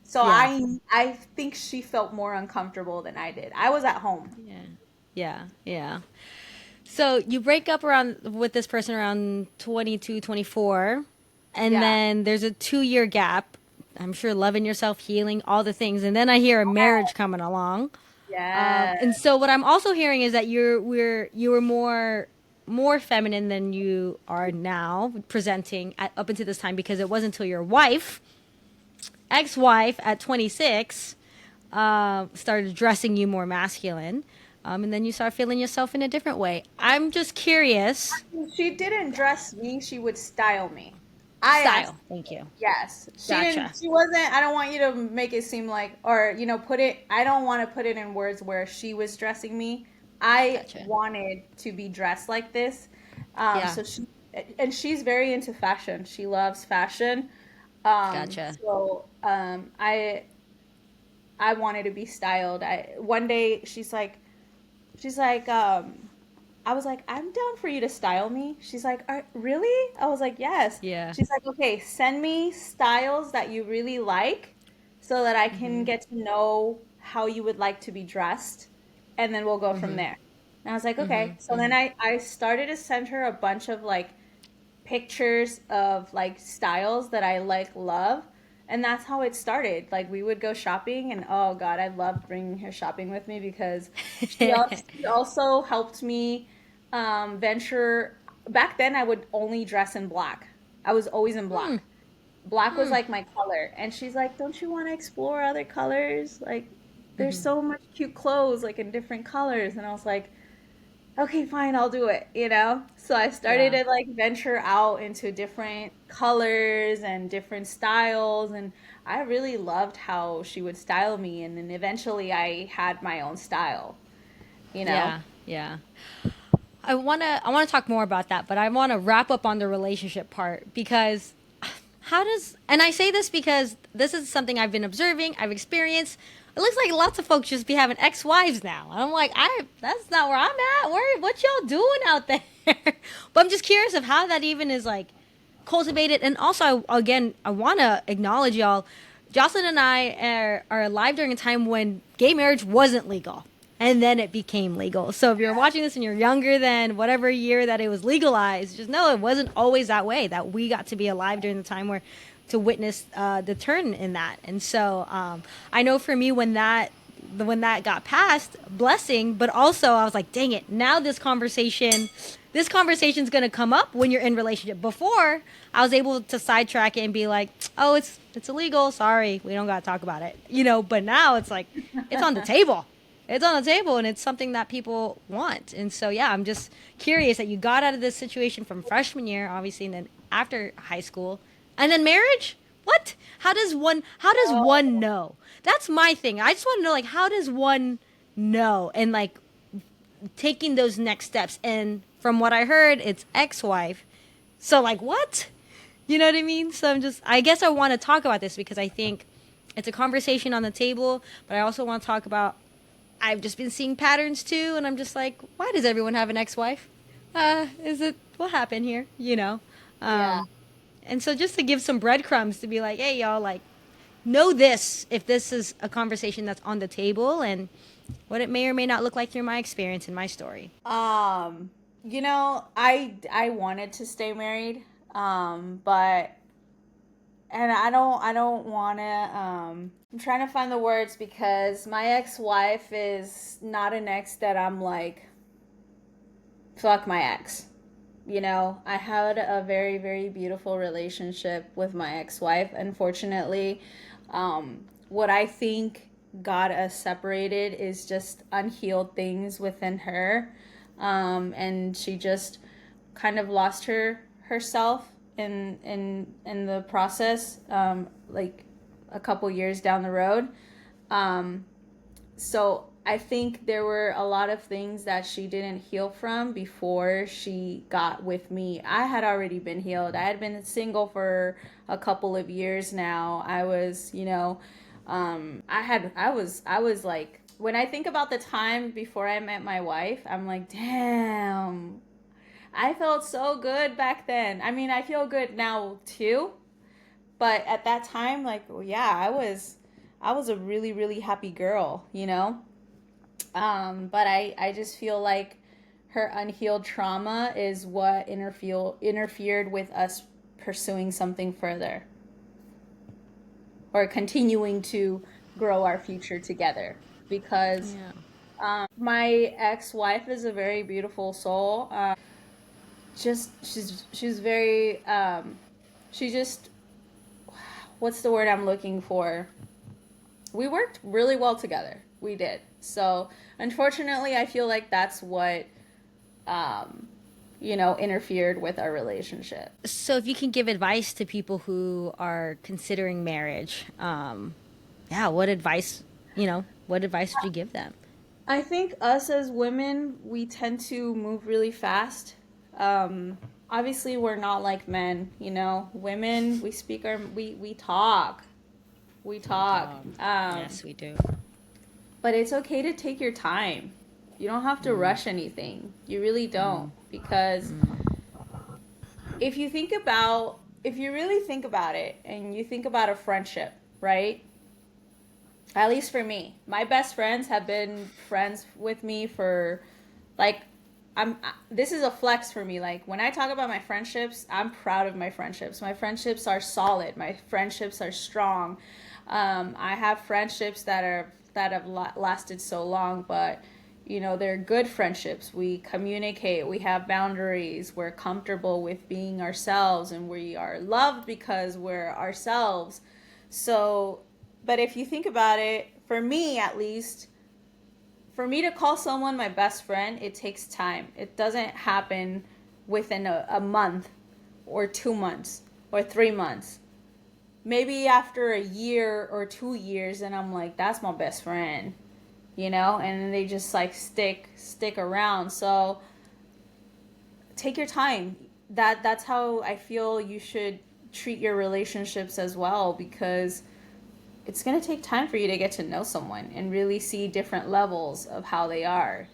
So Yeah. I think she felt more uncomfortable than I did. I was at home. Yeah. Yeah. Yeah. So you break up around with this person around 22, 24, and Yeah. then there's a 2 year gap. I'm sure loving yourself, healing, all the things. And then I hear a marriage coming along. Yeah. And so what I'm also hearing is that you were more feminine than you are now presenting up until this time, because it wasn't until your wife, ex-wife at 26, started dressing you more masculine. And then you start feeling yourself in a different way. I'm just curious. She didn't dress me, she would style me. I asked. Style. Thank you. Yes. She didn't, Gotcha. she wasn't, I don't want you to make it seem like, or, put it, I don't want to put it in words where she was dressing me. I Gotcha. wanted to be dressed like this. Yeah. So and she's very into fashion. She loves fashion. Um, Gotcha. so, um, I, I wanted to be styled. One day she's like, I was like, I'm down for you to style me. She's like, really? I was like, yes. Yeah. She's like, okay, send me styles that you really like so that I can Mhm. get to know how you would like to be dressed. And then we'll go from Mhm. there. And I was like, okay. Mhm. So then Mhm. I started to send her a bunch of like pictures of like styles that I like love. And that's how it started. Like we would go shopping, and oh God, I loved bringing her shopping with me because she also helped me venture. Back then, I would only dress in black. I was always in Hmm. black. Black was Hmm. like my color. And she's like, don't you want to explore other colors? Like, there's Mhm. so much cute clothes like in different colors. And I was like, okay, fine, I'll do it. So I started Yeah. to like venture out into different colors and different styles, and I really loved how she would style me, and then eventually I had my own style, you know? Yeah. Yeah. I wanna talk more about that, but I want to wrap up on the relationship part, because how does, and I say this because this is something I've been observing, I've experienced. It looks like lots of folks just be having ex-wives now. And I'm like, that's not where I'm at. What y'all doing out there? But I'm just curious of how that even is like cultivated. And also, again, I want to acknowledge y'all. Jocelyn and I are alive during a time when gay marriage wasn't legal. And then it became legal. So if you're watching this and you're younger than whatever year that it was legalized, just know it wasn't always that way. That we got to be alive during the time where to witness the turn in that. And so I know for me, when that got passed, blessing, but also I was like, dang it, now this conversation's gonna come up when you're in relationship. Before, I was able to sidetrack it and be like, oh, it's illegal, sorry, we don't gotta talk about it, but now it's like it's on the table. It's on the table, and it's something that people want. And so yeah, I'm just curious that you got out of this situation from freshman year, obviously, and then after high school, and then marriage. What? How does one Oh, know? That's my thing. I just want to know, like, how does one know, and like taking those next steps. And from what I heard, it's ex-wife. So like, what? You know what I mean? So I guess I want to talk about this because I think it's a conversation on the table, but I also want to talk about, I've just been seeing patterns too, and I'm just like, why does everyone have an ex-wife? Is it what happened here? yeah. Um, and so just to give some breadcrumbs to be like, hey, y'all, like, know this if this is a conversation that's on the table, and what it may or may not look like through my experience and my story. Um, I wanted to stay married, but and I don't want to I'm trying to find the words because my ex-wife is not an ex that I'm like fuck my ex. I had a very, very beautiful relationship with my ex-wife. Unfortunately, what I think got us separated is just unhealed things within her. And she just kind of lost herself in the process, like a couple years down the road. Um, so I think there were a lot of things that she didn't heal from before she got with me. I had already been healed. I had been single for a couple of years now. I was, I was like, when I think about the time before I met my wife, I'm like, damn, I felt so good back then. I mean, I feel good now too, but at that time, like, well, yeah, I was. I was a really, really happy girl, you know? But I just feel like her unhealed trauma is what interfered with us pursuing something further or continuing to grow our future together. Because Yeah. my ex-wife is a very beautiful soul. Just she's very she just, what's the word I'm looking for? We worked really well together. We did. So unfortunately, I feel like that's what um, interfered with our relationship. So if you can give advice to people who are considering marriage, yeah, what advice would you give them? I think us as women, we tend to move really fast. Um, Obviously, we're not like men, you know. Women, we talk, we We talk. talk. Um, Yes, we do. but it's okay to take your time. You don't have to rush anything. You really don't, because if you really think about it and you think about a friendship, right? At least for me, my best friends have been friends with me for, like, this is a flex for me. Like, when I talk about my friendships, I'm proud of my friendships. My friendships are solid. My friendships are strong. I have friendships that have lasted so long, but they're good friendships. We communicate, we have boundaries, we're comfortable with being ourselves, and we are loved because we're ourselves. So, but if you think about it, for me at least, for me to call someone my best friend, it takes time. It doesn't happen within a month or 2 months or 3 months. Maybe after a year or 2 years, and I'm like, that's my best friend, and then they just like stick around. So take your time. That's how I feel you should treat your relationships as well, because it's going to take time for you to get to know someone and really see different levels of how they are.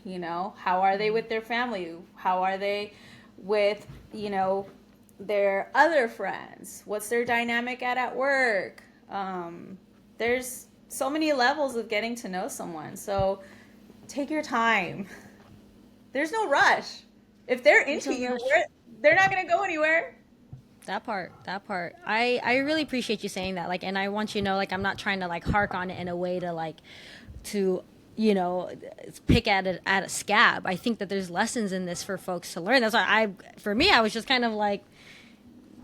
How are they with their family? How are they with, their other friends? What's their dynamic at work? There's so many levels of getting to know someone. So take your time. There's no rush. If they're There's into no you, rush. they're not going to go anywhere. That part. I really appreciate you saying that. Like, and I want you to know, like, I'm not trying to like hark on it in a way to like, to, you know, pick at it at a scab. I think that there's lessons in this for folks to learn. That's why for me, I was just kind of like,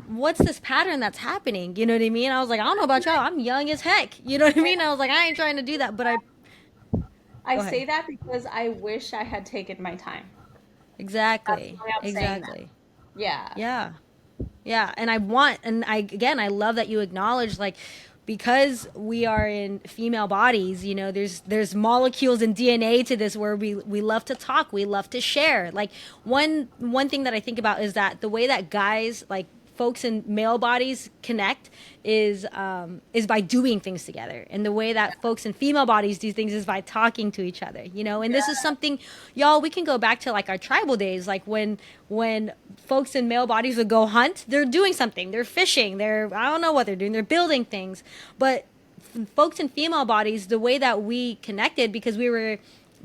what's this pattern that's happening? You know what I mean? I was like, I don't know about y'all. I'm young as heck. You know what I mean? I was like, I ain't trying to do that, but I go ahead. say that because I wish I had taken my time. That's Exactly. why I'm saying that. Exactly. Yeah. Yeah. Yeah, and I love that you acknowledge, like, because we are in female bodies, there's molecules and DNA to this where we love to talk, we love to share. Like, one thing that I think about is that the way that guys, like folks in male bodies, connect is by doing things together, and the way that folks in female bodies do things is by talking to each other. And this is something, y'all, we can go back to like our tribal days, like when folks in male bodies would go hunt, they're doing something, they're fishing, I don't know what they're doing, they're building things. But folks in female bodies, the way that we connected, because we were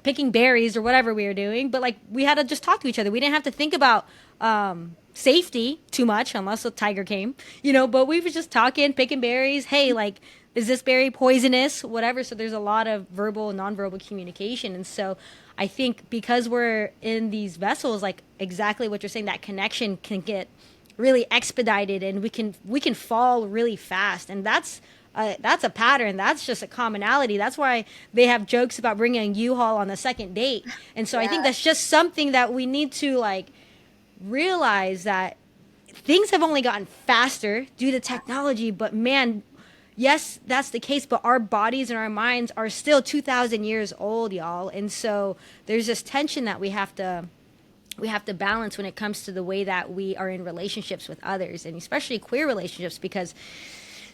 picking berries or whatever we were doing, but like we had to just talk to each other. We didn't have to think about safety too much unless a tiger came, but we were just talking, picking berries. Hey, like, is this berry poisonous? Whatever. So there's a lot of verbal and nonverbal communication. And so I think because we're in these vessels, like exactly what you're saying, that connection can get really expedited, and we can fall really fast. And that's a pattern. That's just a commonality. That's why they have jokes about bringing a U-Haul on the second date. And so I think Yeah. that's just something that we need to like realize, that things have only gotten faster due to technology, but man, yes, that's the case, but our bodies and our minds are still 2,000 years old, y'all. And so there's this tension that we have to balance when it comes to the way that we are in relationships with others, and especially queer relationships, because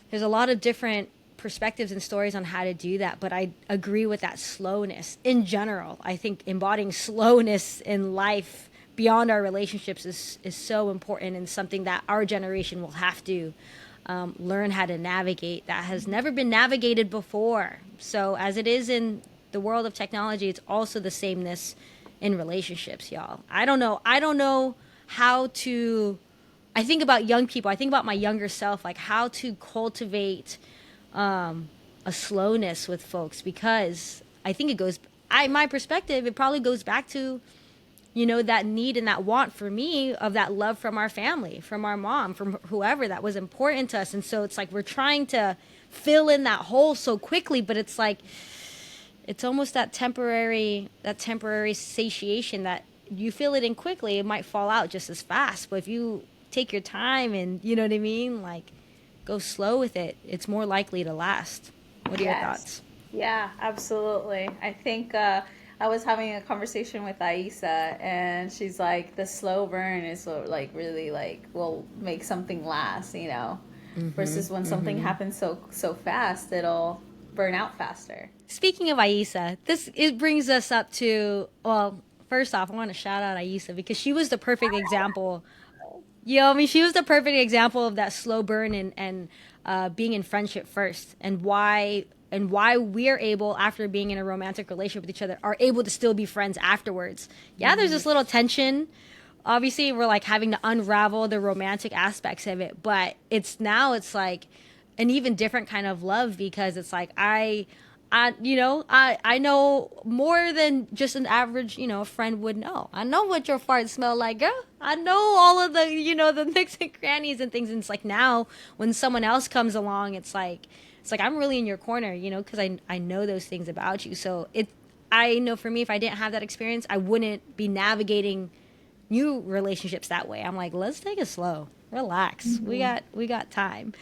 there's a lot of different perspectives and stories on how to do that. But I agree with that slowness in general. I think embodying slowness in life beyond our relationships is so important, and something that our generation will have to learn how to navigate that has never been navigated before. So as it is in the world of technology, it's also the sameness in relationships, y'all. I don't know how to. I think about young people. I think about my younger self, like how to cultivate a slowness with folks, because I think it goes. My perspective, it probably goes back to, that need and that want for me of that love from our family, from our mom, from whoever that was important to us. And so it's like we're trying to fill in that hole so quickly, but it's like it's almost that temporary satiation that you fill it in quickly, it might fall out just as fast. But if you take your time and, you know what I mean, like go slow with it, it's more likely to last. What are your Yes. thoughts? Yeah, absolutely. I think I was having a conversation with Aisa, and she's like, the slow burn is what, like, really, like, will make something last, versus when something happens so fast, it'll burn out faster. Speaking of Aisa, it brings us up to, well, first off, I want to shout out Aisa because she was the perfect example. She was the perfect example of that slow burn and being in friendship first, and why we're able, after being in a romantic relationship with each other, are able to still be friends afterwards. Yeah, there's this little tension. Obviously, we're like having to unravel the romantic aspects of it, but it's like an even different kind of love, because it's like I know more than just an average, friend would know. I know what your farts smell like, girl. I know all of the, the nooks and crannies and things. And it's like now when someone else comes along, it's like I'm really in your corner, because I know those things about you. So I know for me, if I didn't have that experience, I wouldn't be navigating new relationships that way. I'm like, let's take it slow, relax. Hmm. We got time.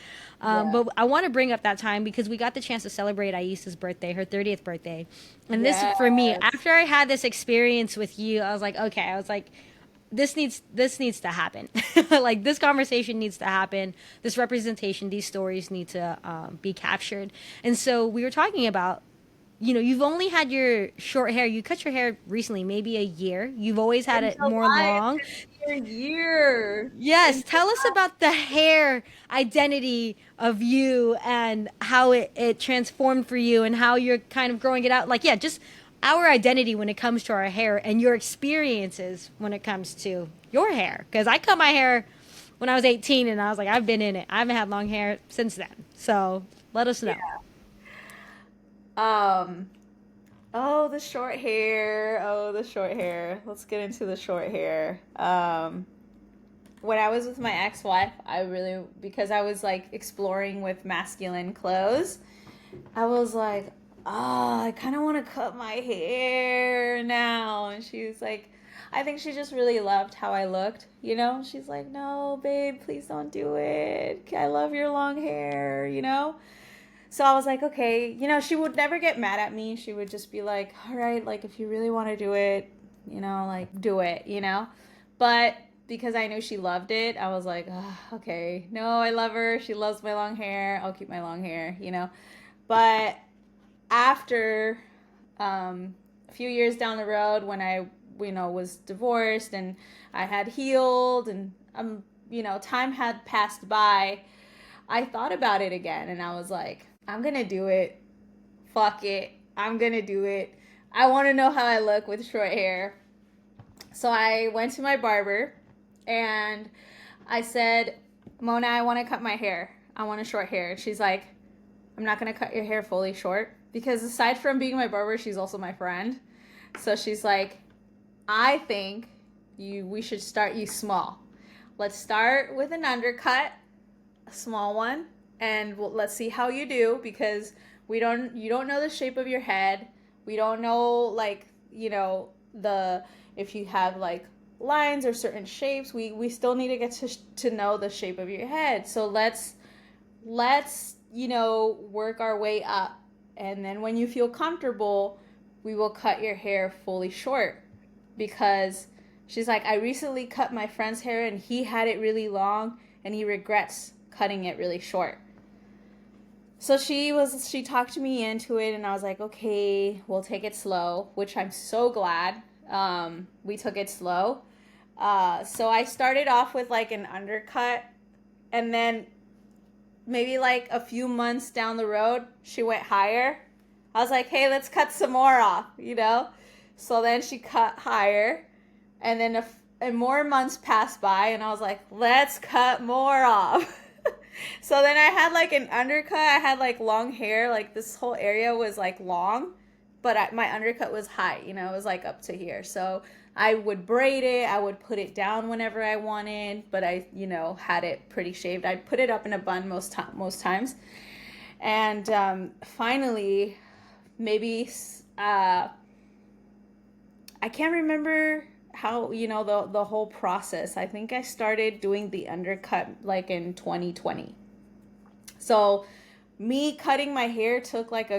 Yeah. But I want to bring up that time because we got the chance to celebrate Aisa's birthday, her 30th birthday, and this for me, Yes. after I had this experience with you, I was like, okay, this needs to happen. Like this conversation needs to happen. This representation, these stories need to be captured. And so we were talking about, you've only had your short hair. You cut your hair recently, maybe a year. You've always had In it more July, long. it's gonna be a year. Yes, In tell us about the hair identity of you and how it transformed for you and how you're kind of growing it out. Like, yeah, just our identity when it comes to our hair and your experiences when it comes to your hair. Because I cut my hair when I was 18 and I was like, I've been in it. I haven't had long hair since then. So let us know. Um, oh, the short hair. Oh, the short hair. Let's get into the short hair. When I was with my ex-wife, I really, because I was like exploring with masculine clothes, I was like, oh, I kind of want to cut my hair now. And she was like, I think she just really loved how I looked. She's like, no, babe, please don't do it. I love your long hair. So I was like, okay, she would never get mad at me. She would just be like, all right, like if you really want to do it, like do it. But because I knew she loved it, I was like, oh, okay, no, I love her. She loves my long hair. I'll keep my long hair. But after a few years down the road, when I, was divorced and I had healed and, time had passed by, I thought about it again and I was like, I'm gonna do it. Fuck it. I'm gonna do it. I wanna know how I look with short hair. So I went to my barber and I said, Mona, I wanna cut my hair. I want a short hair. And she's like, I'm not gonna cut your hair fully short because aside from being my barber, she's also my friend. So she's like, I think we should start you small. Let's start with an undercut, a small one, and let's see how you do because you don't know the shape of your head. We don't know like the if you have like lines or certain shapes. We still need to get to know the shape of your head. So let's work our way up, and then when you feel comfortable, we will cut your hair fully short because she's like, I recently cut my friend's hair and he had it really long and he regrets cutting it really short. So she talked me into it and I was like, okay, we'll take it slow, which I'm so glad we took it slow. So I started off with like an undercut, and then maybe like a few months down the road, she went higher. I was like, hey, let's cut some more off, you know? So then she cut higher, and then and more months passed by, and I was like, let's cut more off. So then I had like an undercut. I had like long hair. Like this whole area was like long, but my undercut was high, you know, it was like up to here. So I would braid it. I would put it down whenever I wanted, but I, you know, had it pretty shaved. I'd put it up in a bun most times. And finally, maybe I can't remember how, you know, the whole process. I think I started doing the undercut like in 2020. So me cutting my hair took like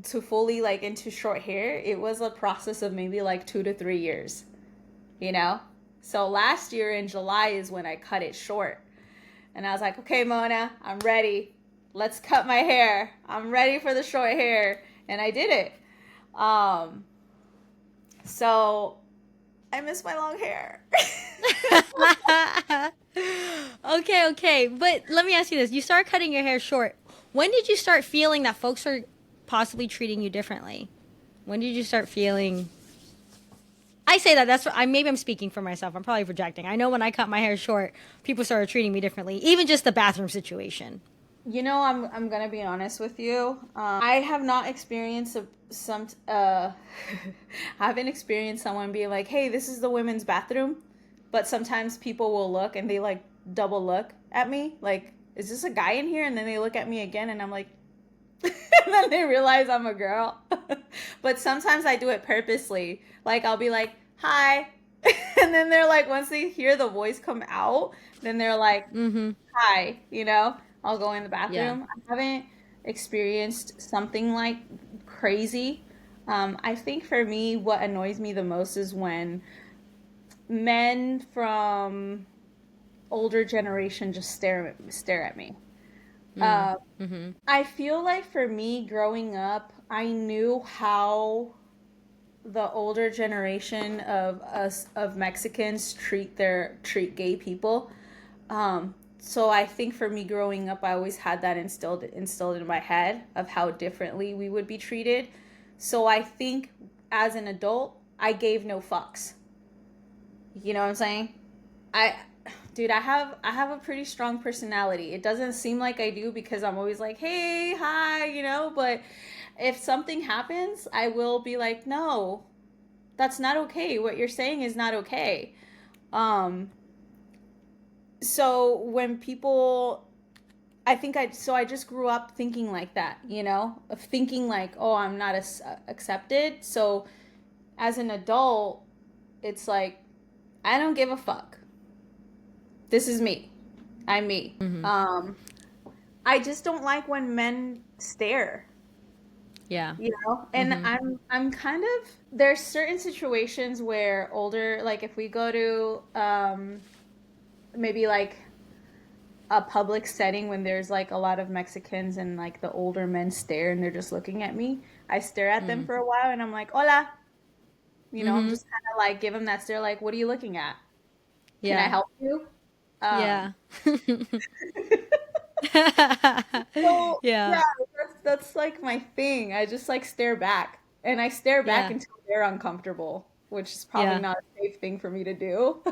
to fully like into short hair, it was a process of maybe like 2 to 3 years, you know? So last year in July is when I cut it short. And I was like, okay, Mona, I'm ready. Let's cut my hair. I'm ready for the short hair. And I did it. So I miss my long hair. Okay. But let me ask you this. You start cutting your hair short. When did you start feeling that folks are possibly treating you differently? When did you start feeling... I say that, maybe I'm speaking for myself. I'm probably projecting. I know when I cut my hair short, people started treating me differently. Even just the bathroom situation. You know, I'm gonna be honest with you. I have not experienced I haven't experienced someone being like, "Hey, this is the women's bathroom," but sometimes people will look and they like double look at me, like, "Is this a guy in here?" And then they look at me again, and I'm like, and then they realize I'm a girl. But sometimes I do it purposely. Like I'll be like, "Hi," and then they're like, once they hear the voice come out, then they're like, "Hi," you know. I'll go in the bathroom. Yeah. I haven't experienced something like crazy. I think for me, what annoys me the most is when men from older generation just stare at me. I feel like for me growing up, I knew how the older generation of Mexicans treat gay people. So I think for me growing up, I always had that instilled in my head of how differently we would be treated. So I think as an adult, I gave no fucks. You know what I'm saying? I Dude, I have a pretty strong personality. It doesn't seem like I do because I'm always like, "Hey, hi," you know, but if something happens, I will be like, "No, that's not okay. What you're saying is not okay." Um so when people I just grew up thinking like that, you know, of thinking like, oh, I'm not accepted. So as an adult, it's like, I don't give a fuck. This is me. I'm me. I just don't like when men stare, Yeah. you know. And I'm kind of, there's certain situations where older, like if we go to maybe like a public setting when there's like a lot of Mexicans and like the older men stare and they're just looking at me. I stare at them for a while and I'm like, "Hola." You know, I'm just kind of like give them that stare like, "What are you looking at? Can I Yeah. help you?" Um Yeah. so Yeah. yeah, that's like my thing. I just like stare back and I stare back Yeah. until they're uncomfortable, which is probably Yeah. not a safe thing for me to do.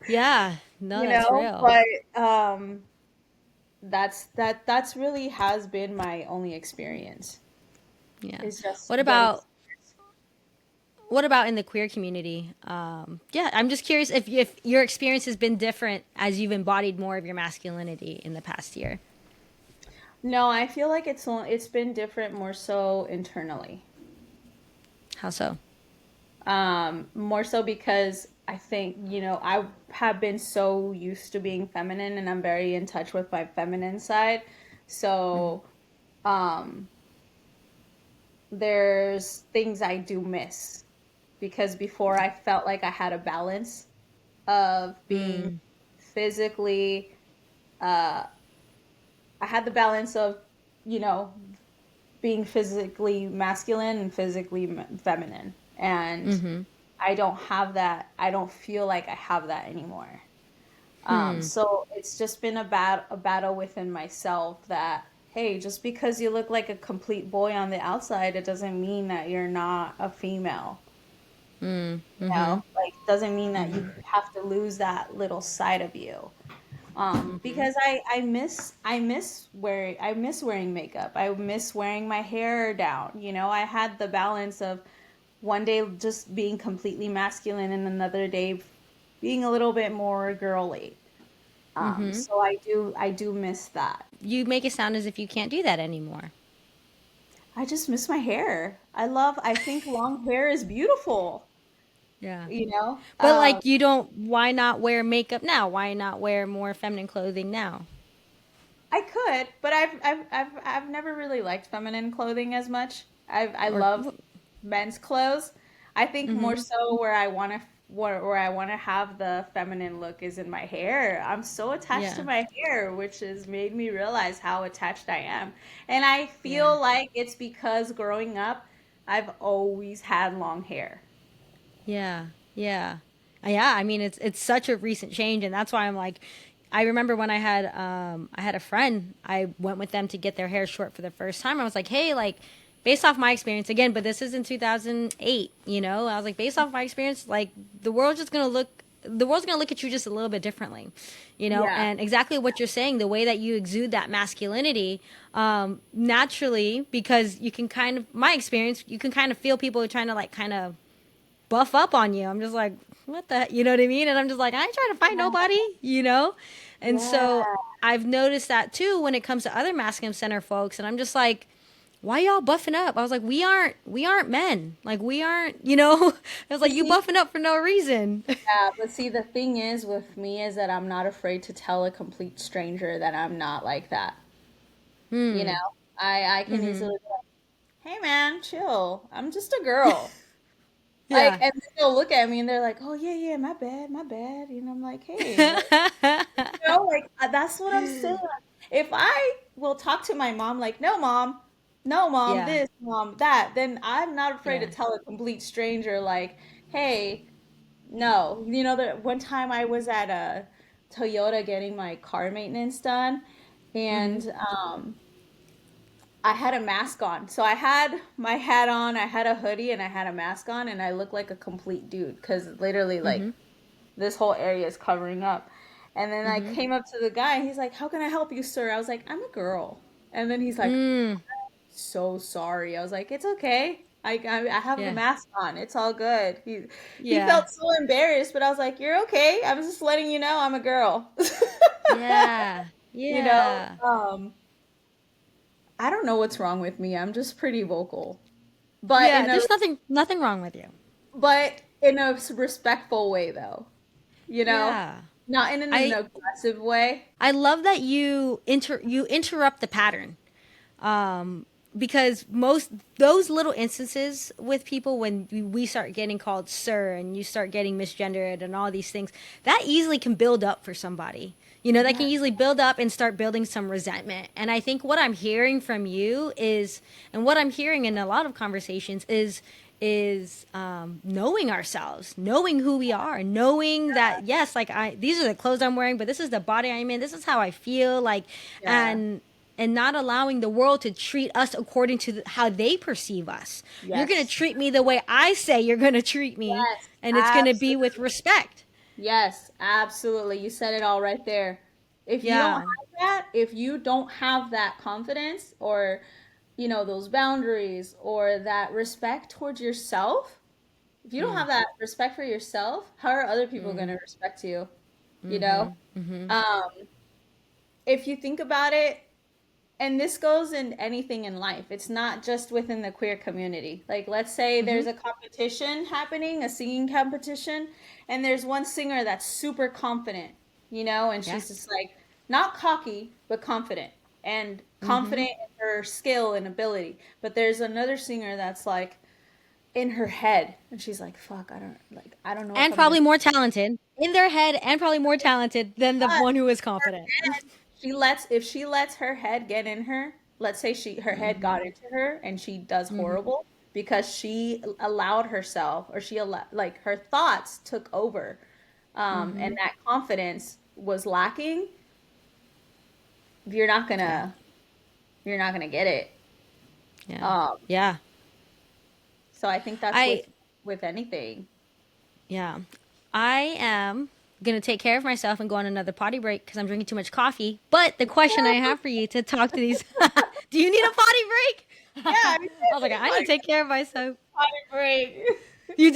Yeah. No, You that's know, real. but that's really has been my only experience. Yeah. Is just What getting. about what about in the queer community? Yeah, I'm just curious if your experience has been different as you've embodied more of your masculinity in the past year. No, I feel like it's been different more so internally. How so? More so because I think, you know, I have been so used to being feminine and I'm very in touch with my feminine side. So, um, there's things I do miss because before I felt like I had a balance of being Mm. physically, uh, I had the balance of, you know, being physically masculine and physically feminine. And I don't have that. I don't feel like I have that anymore. So it's just been a battle within myself that, hey, just because you look like a complete boy on the outside, it doesn't mean that you're not a female. Like doesn't mean that you have to lose that little side of you. Because I miss wearing makeup. I miss wearing my hair down. I had the balance of one day just being completely masculine and another day being a little bit more girly. So I do miss that. You make it sound as if you can't do that anymore. I just miss my hair. I think long hair is beautiful, Yeah. you know? But like you don't why not wear makeup now? Why not wear more feminine clothing now? I could, but I've never really liked feminine clothing as much. I Or love men's clothes. I think more mhm. so where I want to have the feminine look is in my hair. I'm so attached to Yeah. my hair, which has made me realize how attached I am. And I Yeah. feel like it's because growing up, I've always had long hair. Yeah. Yeah. Yeah, I mean it's such a recent change and that's why I'm like I remember when I had a friend, I went with them to get their hair short for the first time. I was like, "Hey, like based off my experience again, but this is in 2008, you know. I was like based off my experience, like the world's going to look at you just a little bit differently, you know, Yeah. and exactly what you're saying, the way that you exude that masculinity, naturally, because you can kind of, my experience, you can kind of feel people trying to like kind of buff up on you. I'm just like, what the, you know what I mean? And I'm just like, I ain't trying to fight nobody, you know? And Yeah. so I've noticed that too when it comes to other masculine center folks. And I'm just like, why y'all buffing up? I was like, we aren't men. Like we aren't, you know? I was like, You you see, buffing up for no reason. yeah, but see, the thing is with me is that I'm not afraid to tell a complete stranger that I'm not like that. You know, I can easily be like, "Hey, man, chill. I'm just a girl." Like, Yeah. and then they'll look at me and they're like, "Oh yeah, yeah, my bad, my bad." I'm like, "Hey, like, like that's what I'm saying. If I will talk to my mom, like, no, mom, no, mom, Yeah. this, mom, that, then I'm not afraid to Yeah. tell a complete stranger, like, hey, no." The one time I was at a Toyota getting my car maintenance done, and I had a mask on. So I had my hat on, I had a hoodie, and I had a mask on, and I looked like a complete dude because literally, like, this whole area is covering up. And then I came up to the guy, and he's like, "How can I help you, sir?" I was like, "I'm a girl." And then he's like, Mm. "So sorry." I was like, "It's okay. I have the Yeah. mask on. It's all good." He Yeah. felt so embarrassed, but I was like, "You're okay. I was just letting you know I'm a girl." Yeah. You know, Yeah. I don't know what's wrong with me. I'm just pretty vocal, but Yeah. There's nothing wrong with you. in a respectful way, though. You know, Yeah. not in an I aggressive way. I love that you interrupt the pattern. Because most those little instances with people when we start getting called sir and you start getting misgendered and all these things that easily can build up for somebody, you know, that can Yeah. easily build up and start building some resentment. And I think what I'm hearing from you is, and what I'm hearing in a lot of conversations is knowing ourselves, knowing who we are, knowing that yes, like I these are the clothes I'm wearing, but this is the body I'm in, this is how I feel, like, Yeah. and not allowing the world to treat us according to how they perceive us. You're going to Yes. treat me the way I say you're going to treat me, Yes. and it's going to be with Absolutely. respect. Yes. Absolutely. You said it all right there. Yeah. If you don't have that confidence or, those boundaries or that respect towards yourself, if you don't have that respect for yourself, how are other people going to respect you? You know? Um, if you think about it, and this goes in anything in life. It's not just within the queer community. Like, let's say there's a competition happening, a singing competition, and there's one singer that's super confident, and Yeah. she's just like not cocky, but confident in her skill and ability. But there's another singer that's like in her head, and she's like, "Fuck, I don't know if And I'm gonna." probably more talented in their head, and probably more talented than the But one who is confident. if she lets her head get in her, let's say her head got into her and she does horrible because she allowed herself, or like her thoughts took over, and that confidence. was lacking, you're not Yeah. gonna you're not gonna get it. Yeah. Um, Yeah. so I think that's I with anything. Yeah. I am going to take care of myself and go on another potty break because I'm drinking too much coffee. But the question I have for you to talk to these do you need a potty break? Yeah, I we was like, did I need to take care of myself. potty break. You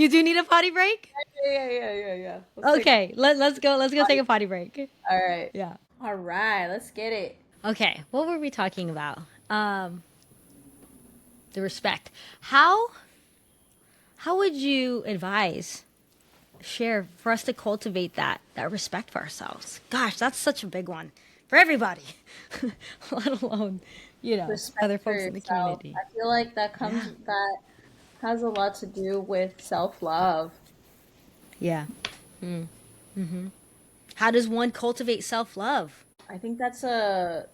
do need a potty break? Yeah. Let's take a Okay, let's go take potty. a potty break. All right. Yeah. All right, let's get it. Okay, what were we talking about? The respect. How would you advise share for us to cultivate that respect for ourselves? Gosh, that's such a big one for everybody, let alone Respect other for folks in the yourself. community. I feel like Yeah, that has a lot to do with self-love. yeah. How does one cultivate self-love? I think that's a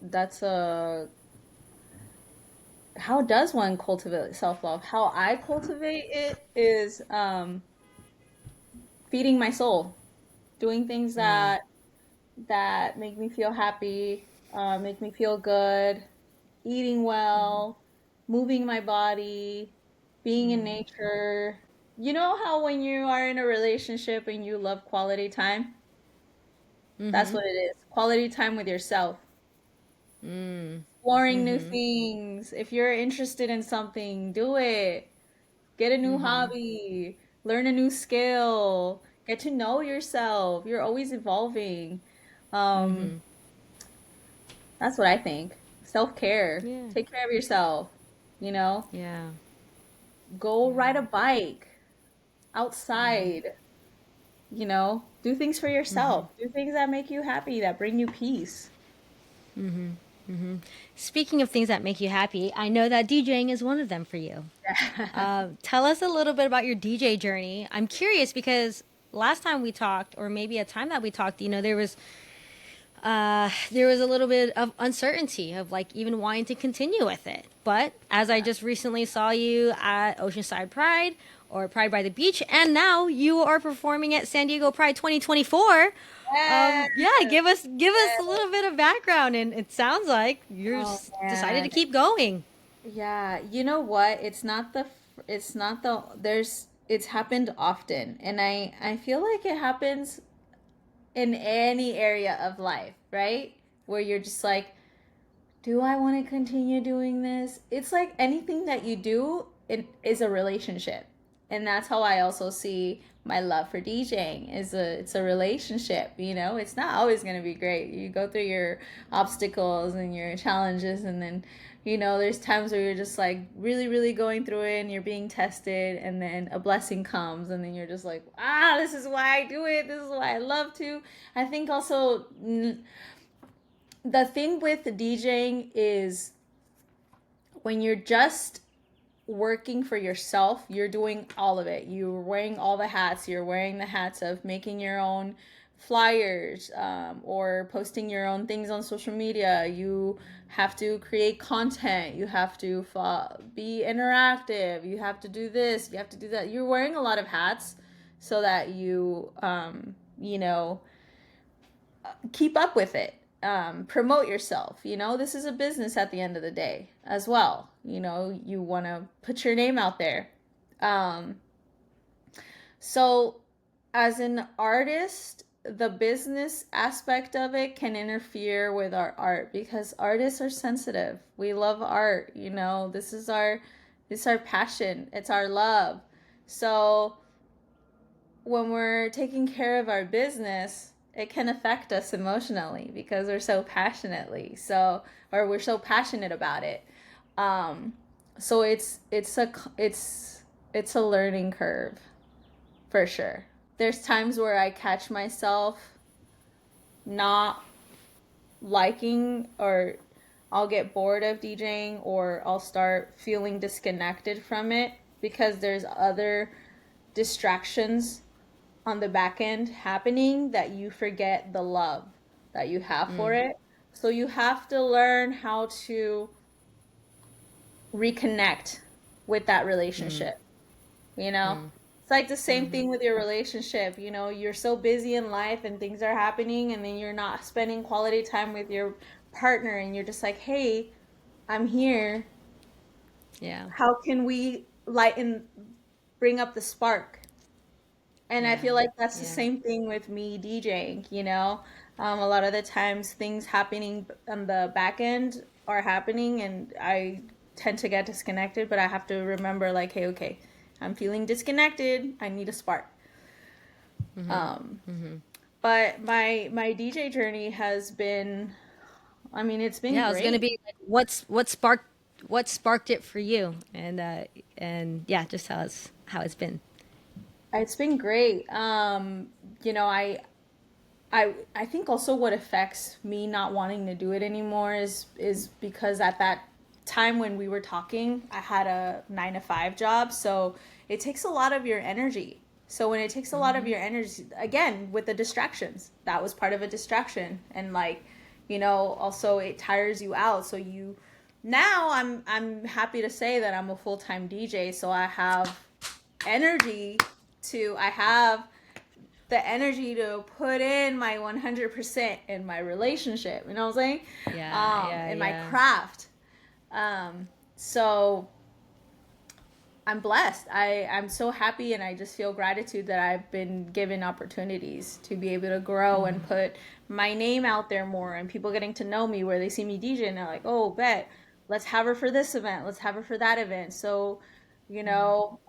how does one cultivate self-love? How I cultivate it is feeding my soul, doing things Mm, that make me feel happy, make me feel good, eating well, moving my body, being in nature. You know how when you are in a relationship and you love quality time? That's what it is. Quality time with yourself. Exploring new things. If you're interested in something, do it. Get a new hobby, learn a new skill, get to know yourself. You're always evolving. Um, that's what I think. Self-care. yeah, Take care of yourself, you know? yeah, Go ride a bike outside, Do things for yourself. Do things that make you happy, that bring you peace. Speaking of things that make you happy, I know that DJing is one of them for you. Tell us a little bit about your DJ journey. I'm curious because last time we talked, or maybe a time that we talked, there was a little bit of uncertainty of like even wanting to continue with it. But as I just recently saw you at Oceanside Pride or Pride by the Beach, and now you are performing at San Diego Pride 2024. Yes. Yeah, give us a little bit of background, and it sounds like Oh decided man. to keep going. Yeah, you know what? It's not the there's it's happened often, and I feel like it happens in any area of life, right? Where you're just like, do I want to continue doing this? It's like anything that you do, it is a relationship. And that's how I also see my love for DJing is it's a relationship, It's not always going to be great. You go through your obstacles and your challenges, and then there's times where you're just like really really going through it and you're being tested, and then a blessing comes, and then you're just like, this is why I do it. This is why I love to. I think also the thing with DJing is when you're just working for yourself, you're doing all of it. You're wearing all the hats. You're wearing the hats of making your own flyers, or posting your own things on social media. You have to create content. You have to be interactive. You have to do this. You have to do that. You're wearing a lot of hats so that keep up with it. Promote yourself. This is a business at the end of the day as well. You want to put your name out there. Um, so, as an artist, the business aspect of it can interfere with our art because artists are sensitive. We love art. This is our passion. It's our love. So, when we're taking care of our business, it can affect us emotionally because we're so passionate about it. Um, so it's a learning curve for sure. There's times where I catch myself not liking, or I'll get bored of DJing, or I'll start feeling disconnected from it because there's other distractions on the back end happening that you forget the love that you have for it. So you have to learn how to reconnect with that relationship, you know? like the same thing with your relationship. You know, you're so busy in life and things are happening, and then you're not spending quality time with your partner, and you're just like, hey, I'm here. Yeah. How can we lighten, bring up the spark? And I Yeah. feel like that's the Yeah. same thing with me DJing, you know? A lot of the times things happening on the back end are happening and I tend to get disconnected, but I have to remember like, hey, okay, I'm feeling disconnected. I need a spark. Um, but my DJ journey has been, I mean, it's been Yeah, I was gonna great. be like, what sparked it for you, and yeah, just how it's been. It's been great. You know, I think also what affects me not wanting to do it anymore is because at that time when we were talking, I had a 9 to 5 job, so it takes a lot of your energy. So when it takes a lot of Hmm. your energy, again, with the distractions, that was part of a distraction, and like, you know, also it tires you out. So you now I'm happy to say that I'm a full-time DJ, so I have the energy to put in my 100% in my relationship. You know what I'm saying? Yeah, yeah, In my yeah. craft. So I'm blessed. I'm so happy and I just feel gratitude that I've been given opportunities to be able to grow and put my name out there more and people getting to know me where they see me DJ and they're like, oh, bet, let's have her for this event. Let's have her for that event. So, you know,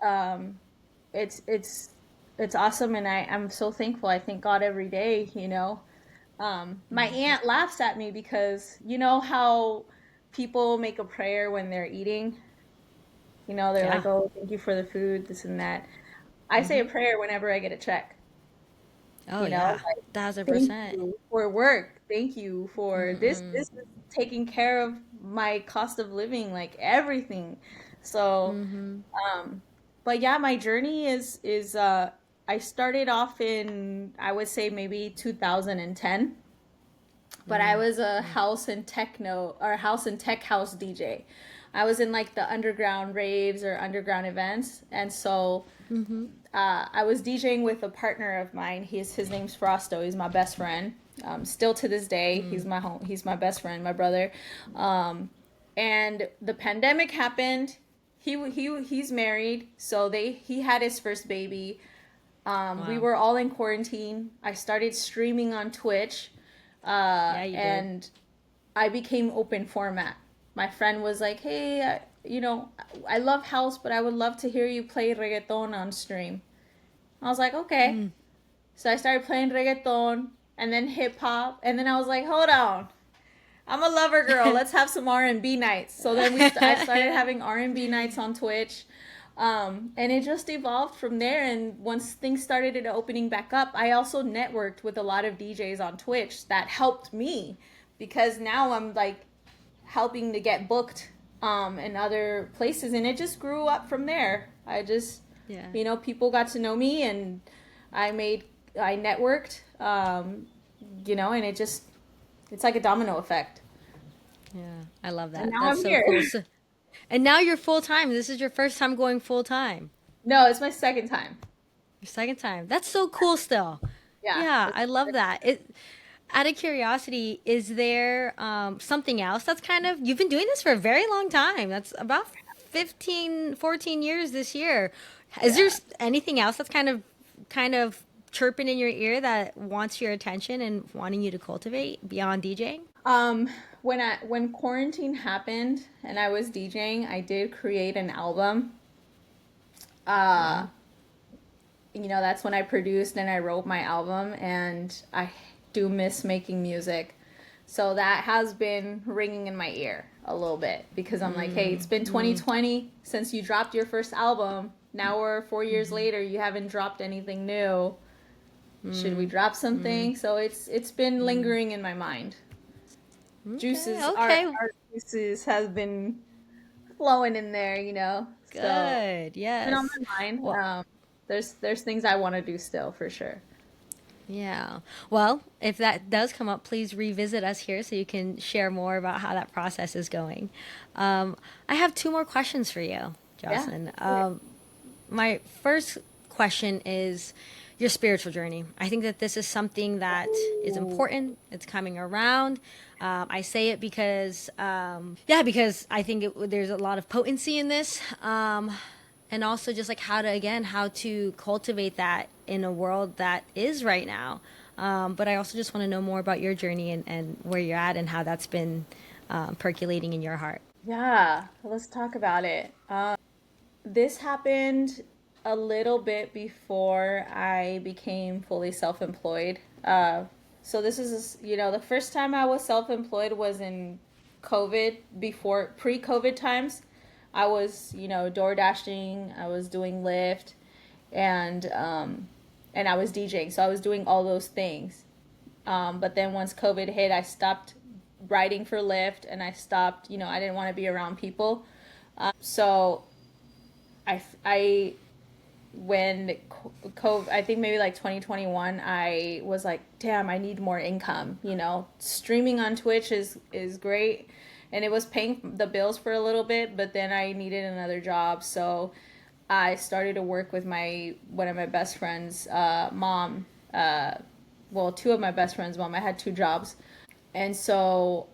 it's it's it's awesome and I'm so thankful. I thank God every day, you know. My aunt laughs at me because you know how people make a prayer when they're eating? You know, they're Yeah. like, "Oh, thank you for the food, this and that." I say a Hmm. prayer whenever I get a check. Oh You know, yeah, like, thousand thank percent. you for work. Thank you for this. Mm-mm. This is taking care of my cost of living, like everything. So, Mm-hmm. um, but yeah, my journey is I started off in I would say maybe 2010, but I was a house and tech house DJ. I was in like the underground raves or underground events, and so Mm-hmm. I was DJing with a partner of mine. His name's Frosto. He's my best friend. Still to this day, he's my best friend, my brother. Um, and the pandemic happened. He's married, so he had his first baby. We Wow. were all in quarantine. I started streaming on Twitch, Yeah, you did. and I became open format. My friend was like, "Hey, you know, I love house, but I would love to hear you play reggaeton on stream." I was like, "Okay." Mm. So I started playing reggaeton and then hip hop, and then I was like, "Hold on, I'm a lover girl. Let's have some R&B nights." So then I started having R&B nights on Twitch. And it just evolved from there. And once things started opening back up, I also networked with a lot of DJs on Twitch that helped me because now I'm like helping to get booked in other places. And it just grew up from there. Yeah. You know, people got to know me and I networked, you know, and it's like a domino effect. Yeah, I love And that. now That's I'm so here. cool. So, and now you're full time. This is your first time going full time. No, it's my second time. Your second time. That's so cool still. Yeah. Yeah, I love that. Out of curiosity, is there something else that's kind of, you've been doing this for a very long time. That's about 15, 14 years this year. Is there Yeah. anything else that's kind of chirping in your ear that wants your attention and wanting you to cultivate beyond DJing? Um, when quarantine happened and I was DJing, I did create an album. Uh, Wow. you know, that's when I produced and I wrote my album, and I do miss making music. So that has been ringing in my ear a little bit because I'm like, hey, it's been 2020 since you dropped your first album. Now we're 4 years later, you haven't dropped anything new. Should we drop something? So it's been lingering in my mind. Okay, Juices, okay. our juices has been flowing in there, you know. So Good. it's been on Yes. my mind. Well, There's things I want to do still for sure. yeah. Well, if that does come up, please revisit us here so you can share more about how that process is going. I have two more questions for you, Yeah. Jocelyn. My first question is your spiritual journey. I think that this is something that is Ooh. important. It's coming around. I say it because, yeah, because I think there's a lot of potency in this. And also just like how to cultivate that in a world that is right now. But I also just want to know more about your journey and where you're at and how that's been percolating in your heart. Yeah, let's talk about it. This happened a little bit before I became fully self-employed. So this is, the first time I was self-employed was in COVID, before pre-COVID times. I was, door dashing, I was doing Lyft, and I was DJing. So I was doing all those things. But then once COVID hit, I stopped writing for Lyft, and I stopped, I didn't want to be around people. So I when COVID, I think maybe like 2021, I was like, damn, I need more income. Streaming on Twitch is great, and it was paying the bills for a little bit, but then I needed another job, so I started to work with my one of my best friends' mom. Well, two of my best friends' mom. I had two jobs, and so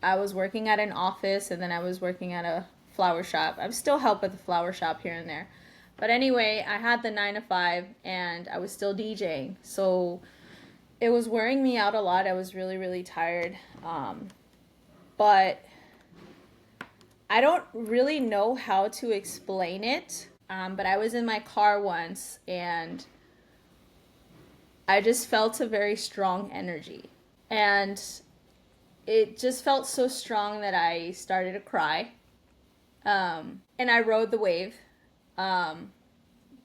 I was working at an office, and then I was working at a flower shop. I still help at the flower shop here and there. But anyway, I had the 9 to 5 and I was still DJing. So it was wearing me out a lot. I was really, really tired. But I don't really know how to explain it. But I was in my car once and I just felt a very strong energy. And it just felt so strong that I started to cry. And I rode the wave. Um,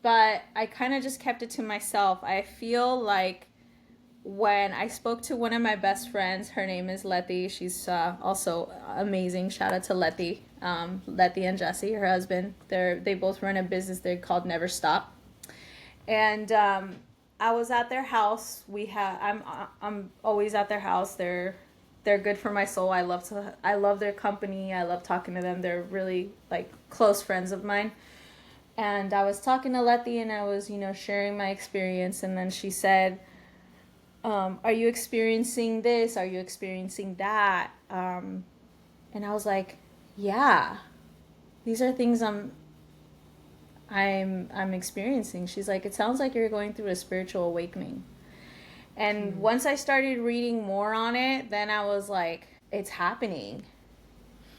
but I kind of just kept it to myself. I feel like when I spoke to one of my best friends, her name is Letty. She's also amazing. Shout out to Letty, Letty and Jesse, her husband. They both run a business there called Never Stop. And I was at their house. I'm always at their house. They're good for my soul. I love their company. I love talking to them. They're really like close friends of mine. And I was talking to Letty and I was, sharing my experience. And then she said, are you experiencing this? Are you experiencing that? And I was like, yeah, these are things I'm experiencing. She's like, it sounds like you're going through a spiritual awakening. And once I started reading more on it, then I was like, it's happening,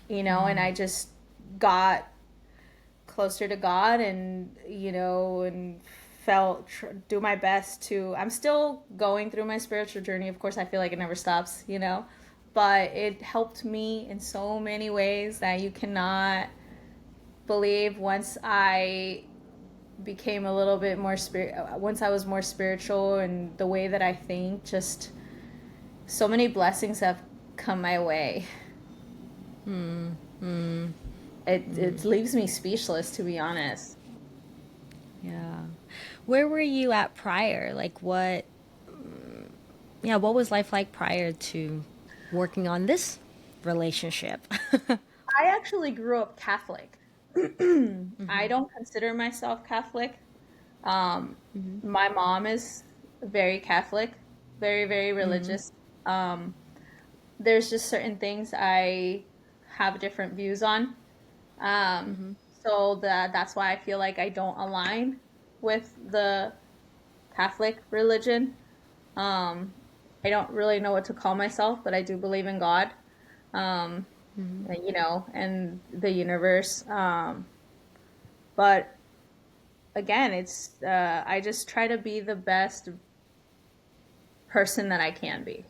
and I just got closer to God and, and do my best to, I'm still going through my spiritual journey. Of course, I feel like it never stops, but it helped me in so many ways that you cannot believe. Became a little bit more once I was more spiritual and the way that I think, just so many blessings have come my way. It leaves me speechless, to be honest. Yeah. Where were you at prior? Like yeah, what was life like prior to working on this relationship? I actually grew up Catholic. I don't consider myself Catholic. My mom is very Catholic, very, very religious. Um, there's just certain things I have different views on. Um, so that's why I feel like I don't align with the Catholic religion. Um, I don't really know what to call myself, but I do believe in God, um, and the universe. But again, I just try to be the best person that I can be.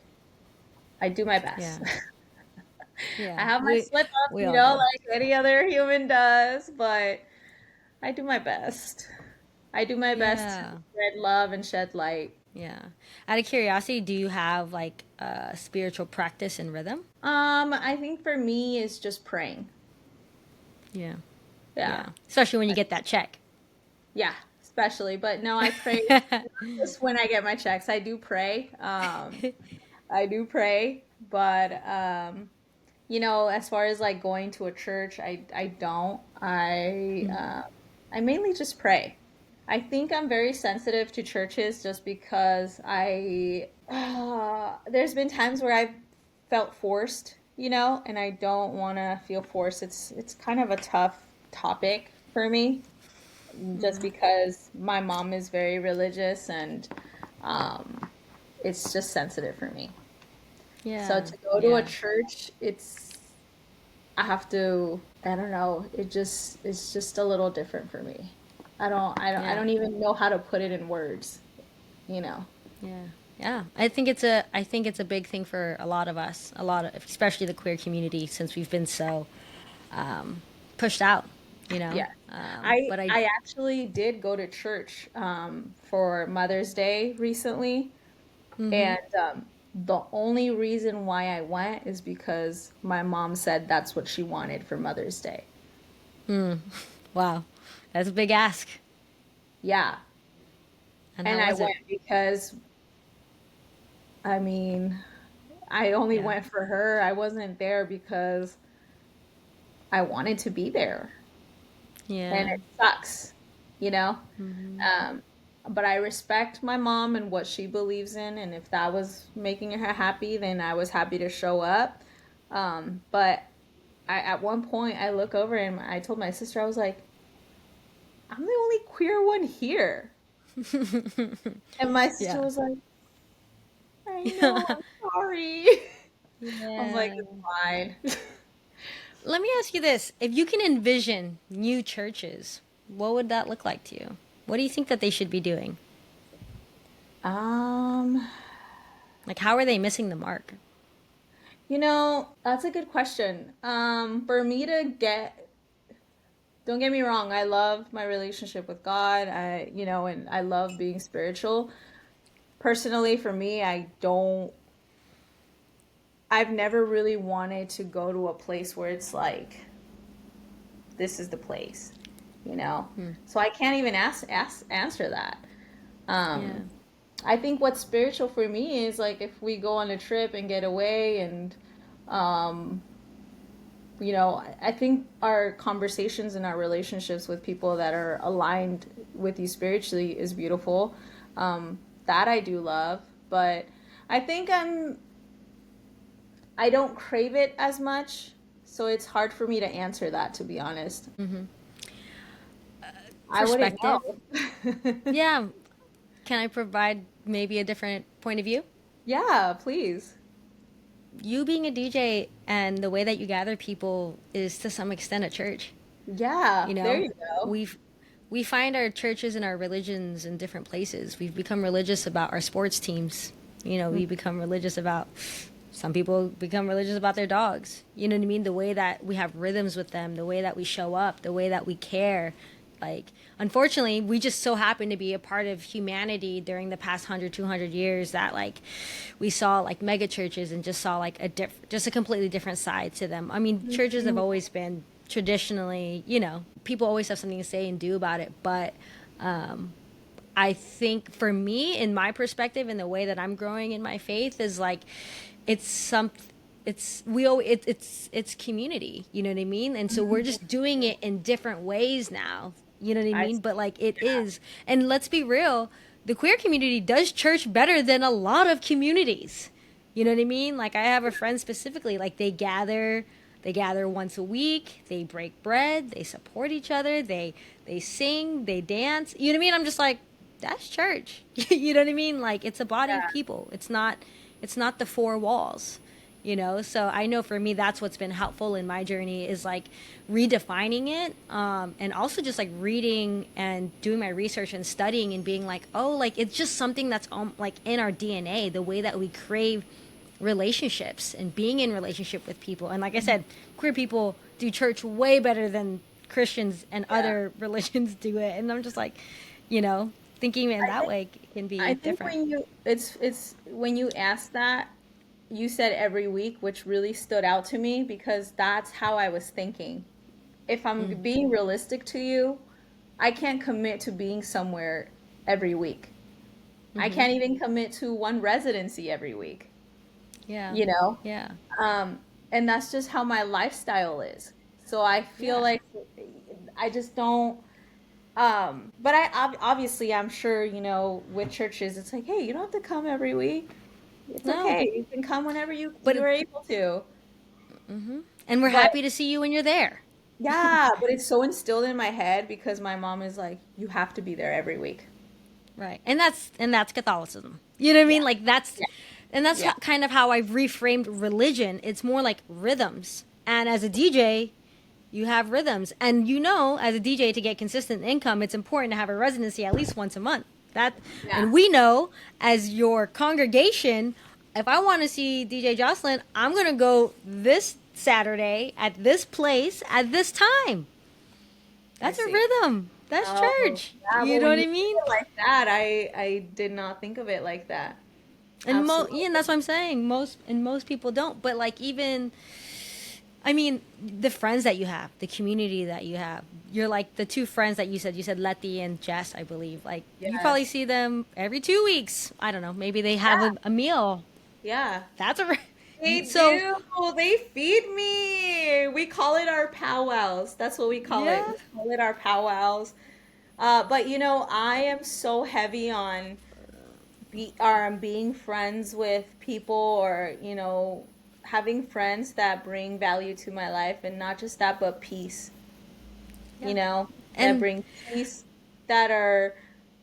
I do my Yeah. best. I Yeah. have my slip ups, We all do. like any other human does, but I do my best. I do my best to Yeah. spread love and shed light. Yeah. Out of curiosity, do you have like a spiritual practice and rhythm? I think for me is just praying. Yeah. Yeah. Yeah. Especially when you get that check. Yeah, especially. But no, I pray not just when I get my checks. I do pray. I do pray, but as far as like going to a church, I don't. I mainly just pray. I think I'm very sensitive to churches just because there's been times where I've felt forced, and I don't want to feel forced. It's kind of a tough topic for me just because my mom is very religious and um, it's just sensitive for me. So Yeah, to go to a yeah, church, I have to, I don't know, it's just a little different for me. I yeah, don't even know how to put it in words, you know. yeah, yeah. I think it's a big thing for a lot of us, a lot of, especially the queer community, since we've been so pushed out, you know. Yeah. I But I, I actually did go to church for Mother's Day recently, mm-hmm. and the only reason why I went is because my mom said that's what she wanted for Mother's Day. Wow, that's a big ask. Yeah. And And how I was it? went because I mean, I only Yeah, went for her. I wasn't there because I wanted to be there. And yeah, it sucks, you know? Um, but I respect my mom and what she believes in, and if that was making her happy, then I was happy to show up. But at one point, I look over and I told my sister, I was like, I'm the only queer one here. And my sister yeah, was like, I know, I'm sorry. I was like, yeah. it's fine. Let me ask you this: if you can envision new churches, what would that look like to you? What do you think that they should be doing? Um, Like, how are they missing the mark? that's a good question. For me to don't get me wrong, I love my relationship with God. And I love being spiritual. Personally, for me, I've never really wanted to go to a place where it's like, this is the place, you know? So I can't even answer that. Yeah. Um, I think what's spiritual for me is like if we go on a trip and get away and, um, I think our conversations and our relationships with people that are aligned with you spiritually is beautiful. That I do love, but I think I don't crave it as much, so it's hard for me to answer that, to be honest. I wouldn't Perspective. know. Yeah. Can I provide maybe a different point of view? Yeah, please. You being a DJ and the way that you gather people is to some extent a church. Yeah, You there know, you go. we've we find our churches and our religions in different places. We've become religious about our sports teams. You know, we become religious about some people become religious about their dogs. You know what I mean? The way that we have rhythms with them, the way that we show up, the way that we care. Like, unfortunately, we just so happen to be a part of humanity during the past 100, 200 years that, like, we saw, like, mega churches and just saw, like, just a completely different side to them. I mean, churches have Mhm. always been traditionally, people always have something to say and do about it. But I think for me, in my perspective, and the way that I'm growing in my faith, is like it's some it's community. You know what I mean? And so we're just doing it in different ways now. You know what I I mean? But like it yeah. is, and let's be real, the queer community does church better than a lot of communities. You know what I mean? Like I have a friend specifically, like they gather once a week, they break bread, they support each other, they sing, they dance. You know what I mean? I'm just like, that's church. You know what I mean? Like it's a body of Yeah. people. It's not the four walls. So I know for me that's what's been helpful in my journey is like redefining it, and also just like reading and doing my research and studying and being like, oh, like it's just something that's like in our DNA, the way that we crave relationships and being in relationship with people. And like I said, queer people do church way better than Christians and Yeah. other religions do it. And I'm just like, thinking in I that think way can be I think different. it's when you asked that, you said every week, which really stood out to me because that's how I was thinking. If I'm being realistic to you, I can't commit to being somewhere every week. I Hmm. can't even commit to one residency every week, Yeah. you know? Yeah. Um, and that's just how my lifestyle is. So I feel Yeah. like I just don't. But obviously, I'm sure, with churches, it's like, hey, you don't have to come every week. It's No, okay. You can come whenever but you are able to. and we're But happy to see you when you're there. yeah, but it's so instilled in my head because my mom is like, you have to be there every week. Right. And that's Catholicism. You know what I Yeah, mean? Like that's yeah, and that's yeah, kind of how I've reframed religion. It's more like rhythms. And as a DJ, you have rhythms. And as a DJ to get consistent income, it's important to have a residency at least once a month. That yeah. and we know as your congregation, if I want to see DJ Jocelyn, I'm going to go this Saturday at this place at this time. I That's a see. rhythm. That's Oh, church. yeah. You Well, know when what you I put mean? it like that, I did not think of it like that. Yeah, and that's Absolutely. what I'm saying. Most people don't. But like even, I mean, the friends that you have, the community that you have, you're like the two friends that you said Letty and Jess, I believe. Like you probably Yes. see them every 2 weeks. I don't know. Maybe they have Yeah. a meal. Yeah. That's a They so do. They feed me. We call it our powwows. That's what we call it. yeah. We call it our powwows. But I am so heavy on being friends with people, or having friends that bring value to my life, and not just that, but peace. Yeah. That And bring peace, that are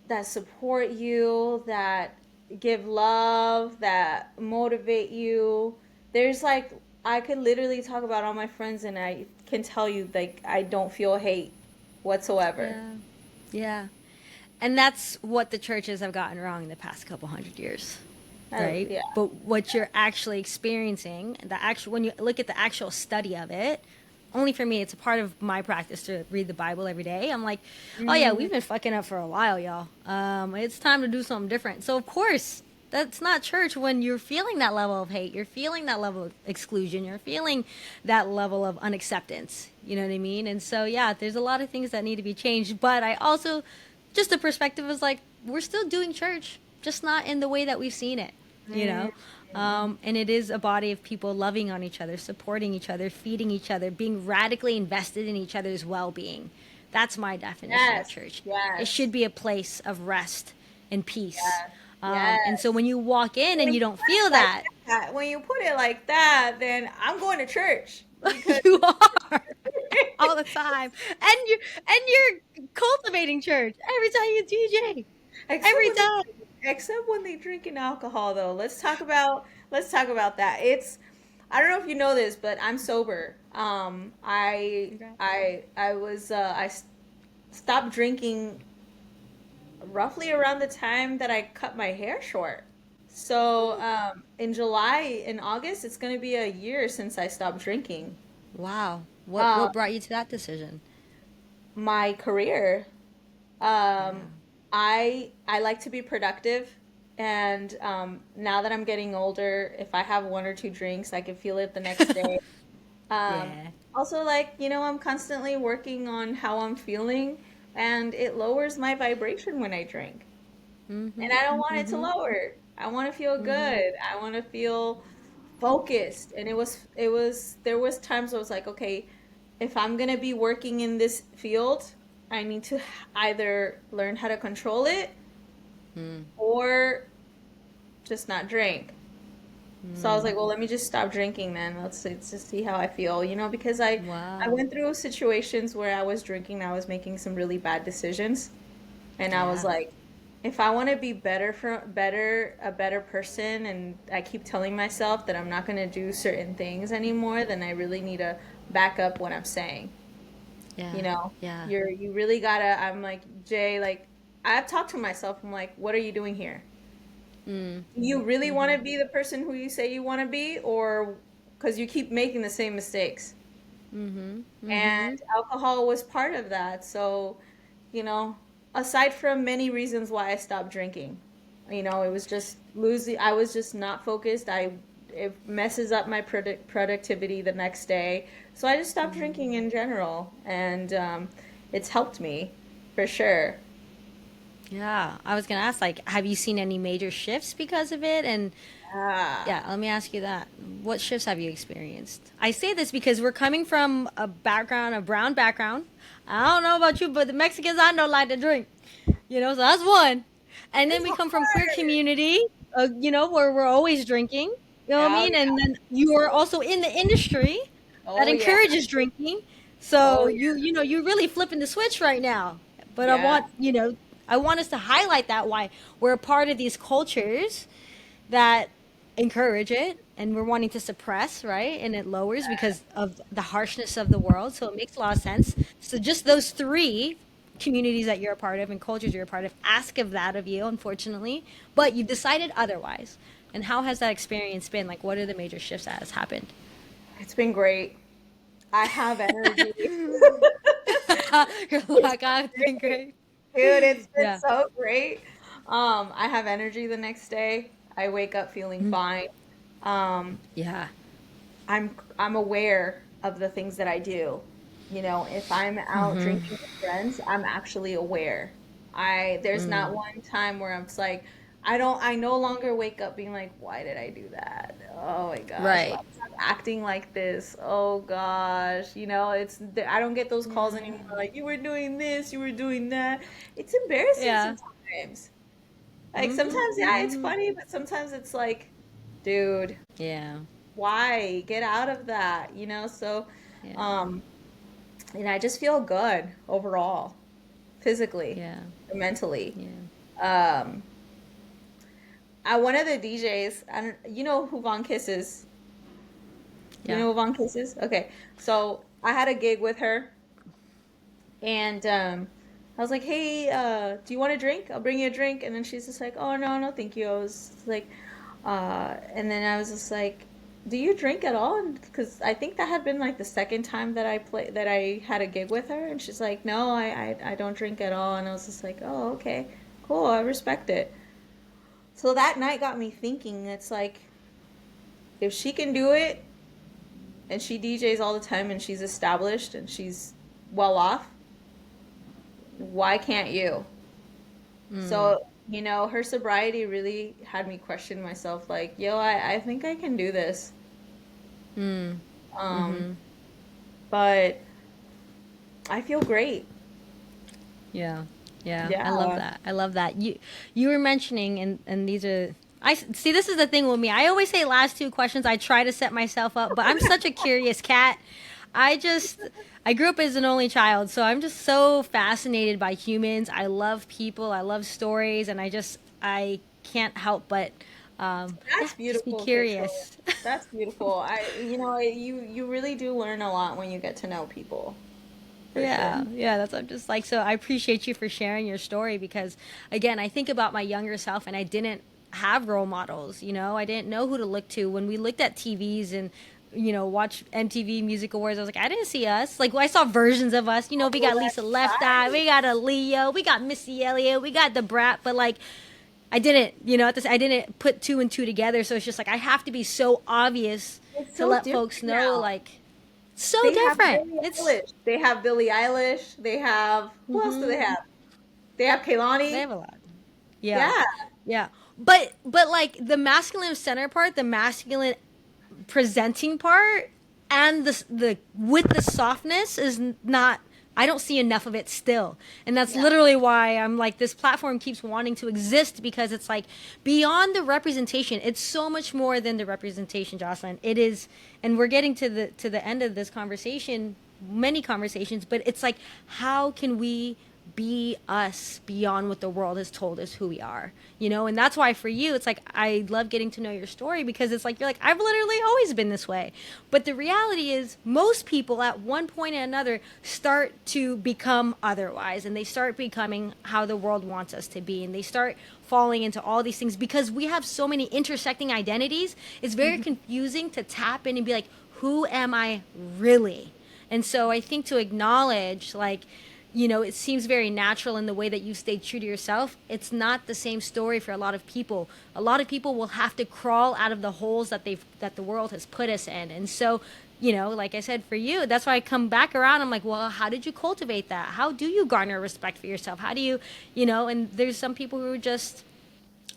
that support you, that give love, that motivate you. There's like, I could literally talk about all my friends, and I can tell you, like, I don't feel hate whatsoever. yeah. Yeah. And that's what the churches have gotten wrong in the past couple hundred years. Right? Yeah. But what you're actually experiencing, when you look at the actual study of it, only for me, it's a part of my practice to read the Bible every day. I'm like, oh yeah, Mm, we've been fucking up for a while, y'all. It's time to do something different. So of course, that's not church when you're feeling that level of hate, you're feeling that level of exclusion, you're feeling that level of unacceptance. You know what I mean? And so yeah, there's a lot of things that need to be changed. But I also, just the perspective is like, we're still doing church, just not in the way that we've seen it. You mm, know, and it is a body of people loving on each other, supporting each other, feeding each other, being radically invested in each other's well-being. That's my definition of yes, church. It yes, should be a place of rest and peace. yes, And so yes. when you walk in and When you you don't put it feel like that, when you put it like that, then I'm going to church because you are all the time, and you're cultivating church every time you DJ, except every when they time. drinking alcohol, though. Let's talk about that. I don't know if you know this, but I'm sober. I stopped drinking roughly around the time that I cut my hair short. So in July, in August, it's going to be a year since I stopped drinking. Wow, what Um, what brought you to that decision? my career. Yeah. Um, I like to be productive, and now that I'm getting older, if I have one or two drinks, I can feel it the next day. Um, Yeah. Also, like, I'm constantly working on how I'm feeling, and it lowers my vibration when I drink. And Mhm. I don't want it to Mhm. lower. I want to feel Mhm. good. I want to feel focused. And there was times I was like, okay, if I'm going to be working in this field, I need to either learn how to control it Mm. or just not drink. So I was Mm. like, well, let me just stop drinking then. Let's just see how I feel, because I Wow. went through situations where I was drinking, I was making some really bad decisions. And I was Yeah. like, if I want to be a better person, and I keep telling myself that I'm not going to do certain things anymore, then I really need to back up what I'm saying. Yeah. You know, Yeah. you really gotta. I'm like, Jay, like, I've talked to myself. I'm like, what are you doing here? Mm. Do you really want Mhm. to be the person who you say you want to be, or because you keep making the same mistakes? Mhm. And Mhm. alcohol was part of that. So, you know, aside from many reasons why I stopped drinking, it was just losing. I was just not focused. It messes up my productivity the next day. So I just stopped Mhm. drinking in general, and it's helped me for sure. Yeah. I was gonna ask, like, have you seen any major shifts because of it? And Ah, Yeah, let me ask you that. What shifts have you experienced? I say this because we're coming from a background, a brown background. I don't know about you, but the Mexicans I know like to drink. So that's one. And then it's we come from queer hard. community, where we're always drinking. You know what I Oh mean? And yeah. then you are also in the industry that Oh yeah. encourages drinking. So Oh yeah. you're really flipping the switch right now. But Yeah. I want us to highlight that why we're a part of these cultures that encourage it and we're wanting to suppress, right? And it lowers because of the harshness of the world. So it makes a lot of sense. So just those three communities that you're a part of and cultures you're a part of ask of that of you, unfortunately. But you've decided otherwise. And how has that experience been? Like, what are the major shifts that has happened? It's been great. I have energy. You're It's like, I've been great. great. Dude, it's been Yeah. so great. I have energy the next day. I wake up feeling Mhm. fine. Um, Yeah. I'm aware of the things that I do. You know, if I'm out Hmm. drinking with friends, I'm actually aware. There's not one time where I'm just like, I no longer wake up being like, why did I do that? Oh my gosh, why Right. was I acting like this? Oh gosh, I don't get those calls Yeah. anymore like you were doing this, you were doing that. It's embarrassing Yeah. sometimes. Like Hmm. sometimes, yeah, it's Hmm. funny, but sometimes it's like, dude, Yeah. why? Get out of that, So, Yeah. um, I just feel good overall, physically, Yeah. mentally. Yeah. Um, one of the DJs, I don't, you know who Von Kiss is? You Yeah. know who Von Kiss is? Okay, so I had a gig with her, and I was like, "Hey, do you want a drink? I'll bring you a drink." And then she's just like, "Oh no, no, thank you." I was like, and then I was just like, "Do you drink at all?" Because I think that had been like the second time that I had a gig with her, and she's like, "No, I don't drink at all." And I was just like, "Oh, okay, cool, I respect it." So that night got me thinking. It's like if she can do it, and she DJs all the time, and she's established, and she's well off, why can't you? Mm. So, her sobriety really had me question myself like, yo, I think I can do this. Mm. Um, Mm-hmm. but I feel great. Yeah. Yeah. I love Yeah. that. I love that. You were mentioning and these are I see this is the thing with me. I always say last two questions. I try to set myself up, but I'm such a curious cat. I just I grew up as an only child, so I'm just so fascinated by humans. I love people. I love stories, and I can't help but yeah, That's just be beautiful, Crystal. curious. That's beautiful. You really do learn a lot when you get to know people, for sure. Yeah, yeah, that's I'm just like so I appreciate you for sharing your story because again, I think about my younger self and I didn't have role models. I didn't know who to look to when we looked at TVs and watch MTV Music Awards. I was like, I didn't see us. Like, I saw versions of us. We Oh, got Lisa that's Left Eye, right. we got a Leo, we got Missy Elliott, we got the Brat, but like, I didn't. I didn't put two and two together. So it's just like I have to be so obvious It's to so let different folks know, now. like, so They have different. Billie It's Eilish. They have Billie Eilish. They have who else do mm-hmm. they have? They have They Kaylani. have a lot. Yeah. Yeah. Yeah. But like the masculine center part, the masculine presenting part and the with the softness is not I don't see enough of it still. And that's Yeah. literally why I'm like this platform keeps wanting to exist because it's like beyond the representation, it's so much more than the representation, Jocelyn. It is and we're getting to the end of this conversation, many conversations, but it's like how can we be us beyond what the world has told us who we are. And that's why for you it's like I love getting to know your story because it's like you're like I've literally always been this way, but the reality is most people at one point or another start to become otherwise and they start becoming how the world wants us to be and they start falling into all these things because we have so many intersecting identities. It's very Mhm. confusing to tap in and be like, who am I really? And so I think to acknowledge like it seems very natural in the way that you stayed true to yourself. It's not the same story for a lot of people. A lot of people will have to crawl out of the holes that the world has put us in. And so, like I said, for you, that's why I come back around. I'm like, well, how did you cultivate that? How do you garner respect for yourself? How do you, and there's some people who are just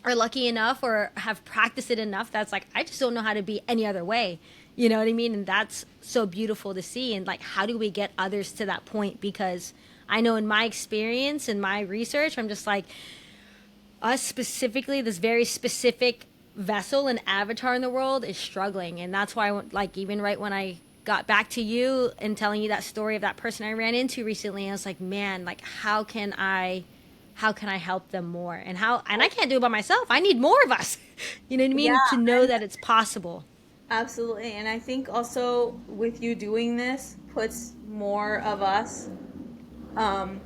are lucky enough or have practiced it enough that's like, I just don't know how to be any other way. You know what I mean? And that's so beautiful to see. And like, how do we get others to that point? Because I know in my experience and my research, I'm just like, us specifically, this very specific vessel and avatar in the world is struggling. And that's why, like, even right when I got back to you and telling you that story of that person I ran into recently, I was like, man, like, how can I help them more? And I can't do it by myself. I need more of us. You know what I Yeah, mean? To know that it's possible. absolutely. And I think also with you doing this puts more of us um,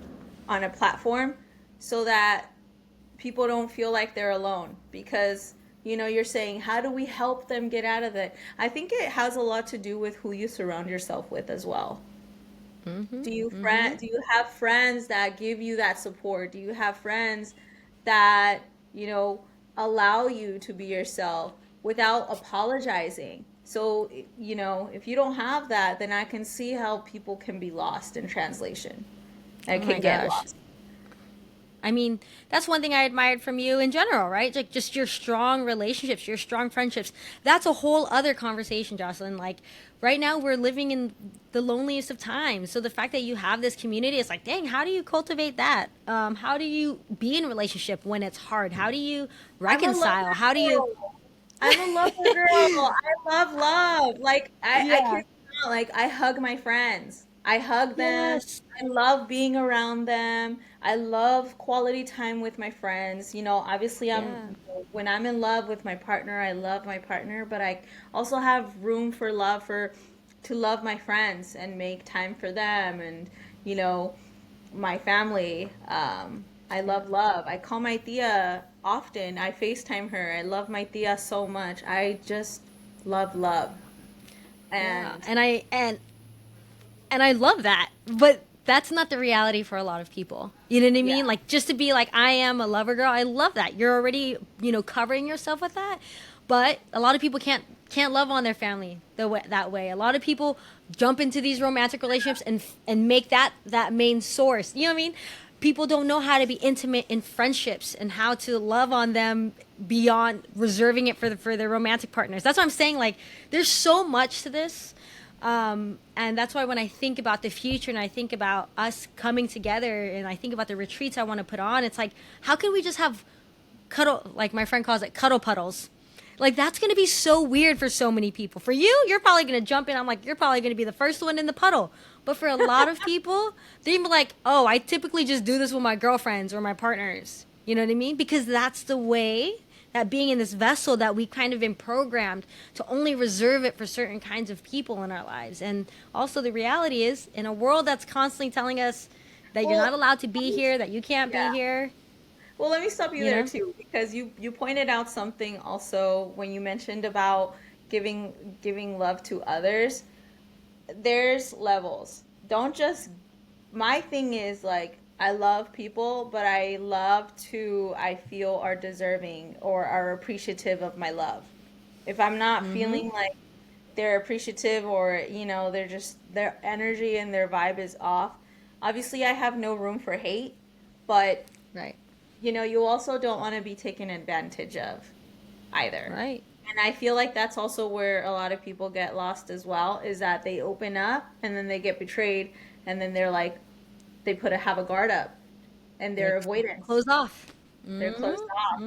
on a platform so that people don't feel like they're alone because you're saying how do we help them get out of it. I think it has a lot to do with who you surround yourself with as well. Mm-hmm. Mm-hmm. Do you have friends that give you that support? Do you have friends that you know allow you to be yourself without apologizing? So if you don't have that, then I can see how people can be lost in translation and Oh my can get gosh. lost. I mean, that's one thing I admired from you in general, right? Like just your strong relationships, your strong friendships. That's a whole other conversation, Jocelyn. Like right now we're living in the loneliest of times. So the fact that you have this community, it's like, dang, how do you cultivate that? How do you be in a relationship when it's hard? How do you I'm a reconcile? lover How do you girl. I'm a lover girl. I love love. Like I Yeah. kid you not, like I hug my friends. I hug them. Yes. I love being around them. I love quality time with my friends. Obviously Yeah. when I'm in love with my partner, I love my partner, but I also have room for love for to love my friends and make time for them and you know my family. I love love. I call my tia often. I FaceTime her. I love my tia so much. I just love love. Yeah. And And I love that. But that's not the reality for a lot of people. You know what I yeah, mean? Like just to be like I am a lover girl, I love that. You're already, covering yourself with that. But a lot of people can't love on their family that way. A lot of people jump into these romantic relationships and make that main source. You know what I mean? People don't know how to be intimate in friendships and how to love on them beyond reserving it for their romantic partners. That's what I'm saying. Like, there's so much to this, and that's why when I think about the future and I think about us coming together and I think about the retreats I want to put on, it's like, how can we just have cuddle, like my friend calls it, cuddle puddles? Like, that's going to be so weird for so many people. For you, you're probably going to jump in. I'm like, you're probably going to be the first one in the puddle. But for a lot of people, they're gonna be like, oh, I typically just do this with my girlfriends or my partners. You know what I mean? Because that's the way that being in this vessel that we kind of been programmed to only reserve it for certain kinds of people in our lives. And also the reality is in a world that's constantly telling us that you're not well, allowed to be here, that you can't be yeah. here, Well, let me stop you you there know? too, because you pointed out something also when you mentioned about giving love to others. There's levels. Don't just my thing is like I love people, but I love to I feel are deserving or are appreciative of my love. If I'm not Mm-hmm. feeling like they're appreciative or they're just their energy and their vibe is off, obviously I have no room for hate, but Right. you also don't want to be taken advantage of either. Right. And I feel like that's also where a lot of people get lost as well, is that they open up and then they get betrayed and then they're like they have a guard up and They they're avoidance. close off. They're closed Mm-hmm. off.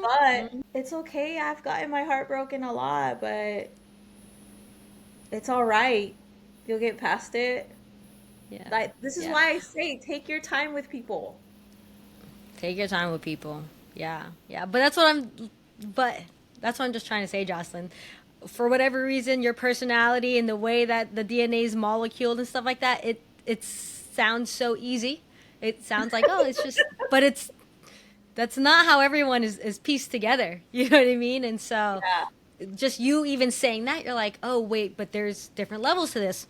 But Mm-hmm. it's okay. I've gotten my heart broken a lot, but it's all right. You'll get past it. Yeah. Like this is Yeah. why I say take your time with people. Take your time with people. Yeah, yeah. But that's what I'm just trying to say, Jocelyn. For whatever reason, your personality and the way that the DNA is moleculed and stuff like that, it sounds so easy. It sounds like, oh, it's just, but that's not how everyone is pieced together. You know what I mean? And so, Yeah. just you even saying that, you're like, oh wait, but there's different levels to this.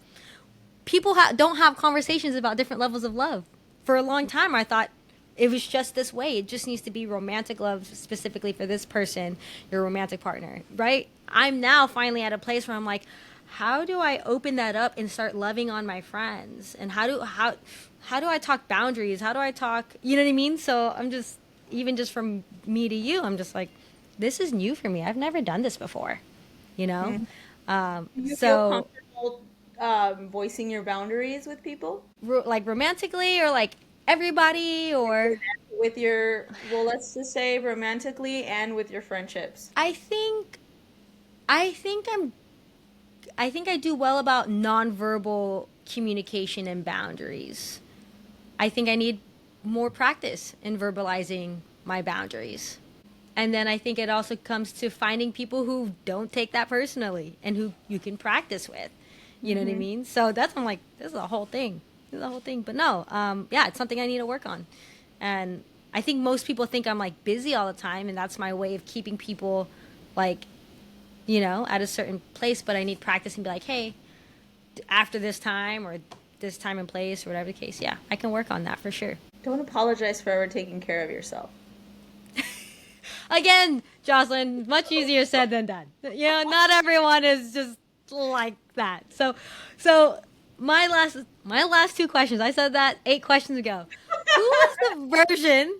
People don't have conversations about different levels of love. For a long time, I thought it was just this way. It just needs to be romantic love specifically for this person, your romantic partner, right? I'm now finally at a place where I'm like, how do I open that up and start loving on my friends? And how do I talk boundaries? How do I talk, you know what I mean? So I'm just even just from me to you, I'm just like, this is new for me. I've never done this before, you know? Mhm. Do you feel So, comfortable voicing your boundaries with people? like romantically or like everybody, or With your, well, let's just say romantically and with your friendships. I think, I think I'm, I think I do well about nonverbal communication and boundaries. I think I need more practice in verbalizing my boundaries. And then I think it also comes to finding people who don't take that personally and who you can practice with. You know what I Hmm. mean? So that's I'm like, this is a whole thing. This is a whole thing. But no, yeah, it's something I need to work on. And I think most people think I'm like busy all the time, and that's my way of keeping people like, at a certain place. But I need practice and be like, hey, after this time or this time and place or whatever the case, yeah, I can work on that for sure. Don't apologize for ever taking care of yourself. Again, Jocelyn, much easier said than done. Not everyone is just like that. So my last two questions. I said that 8 questions ago. Who was the version?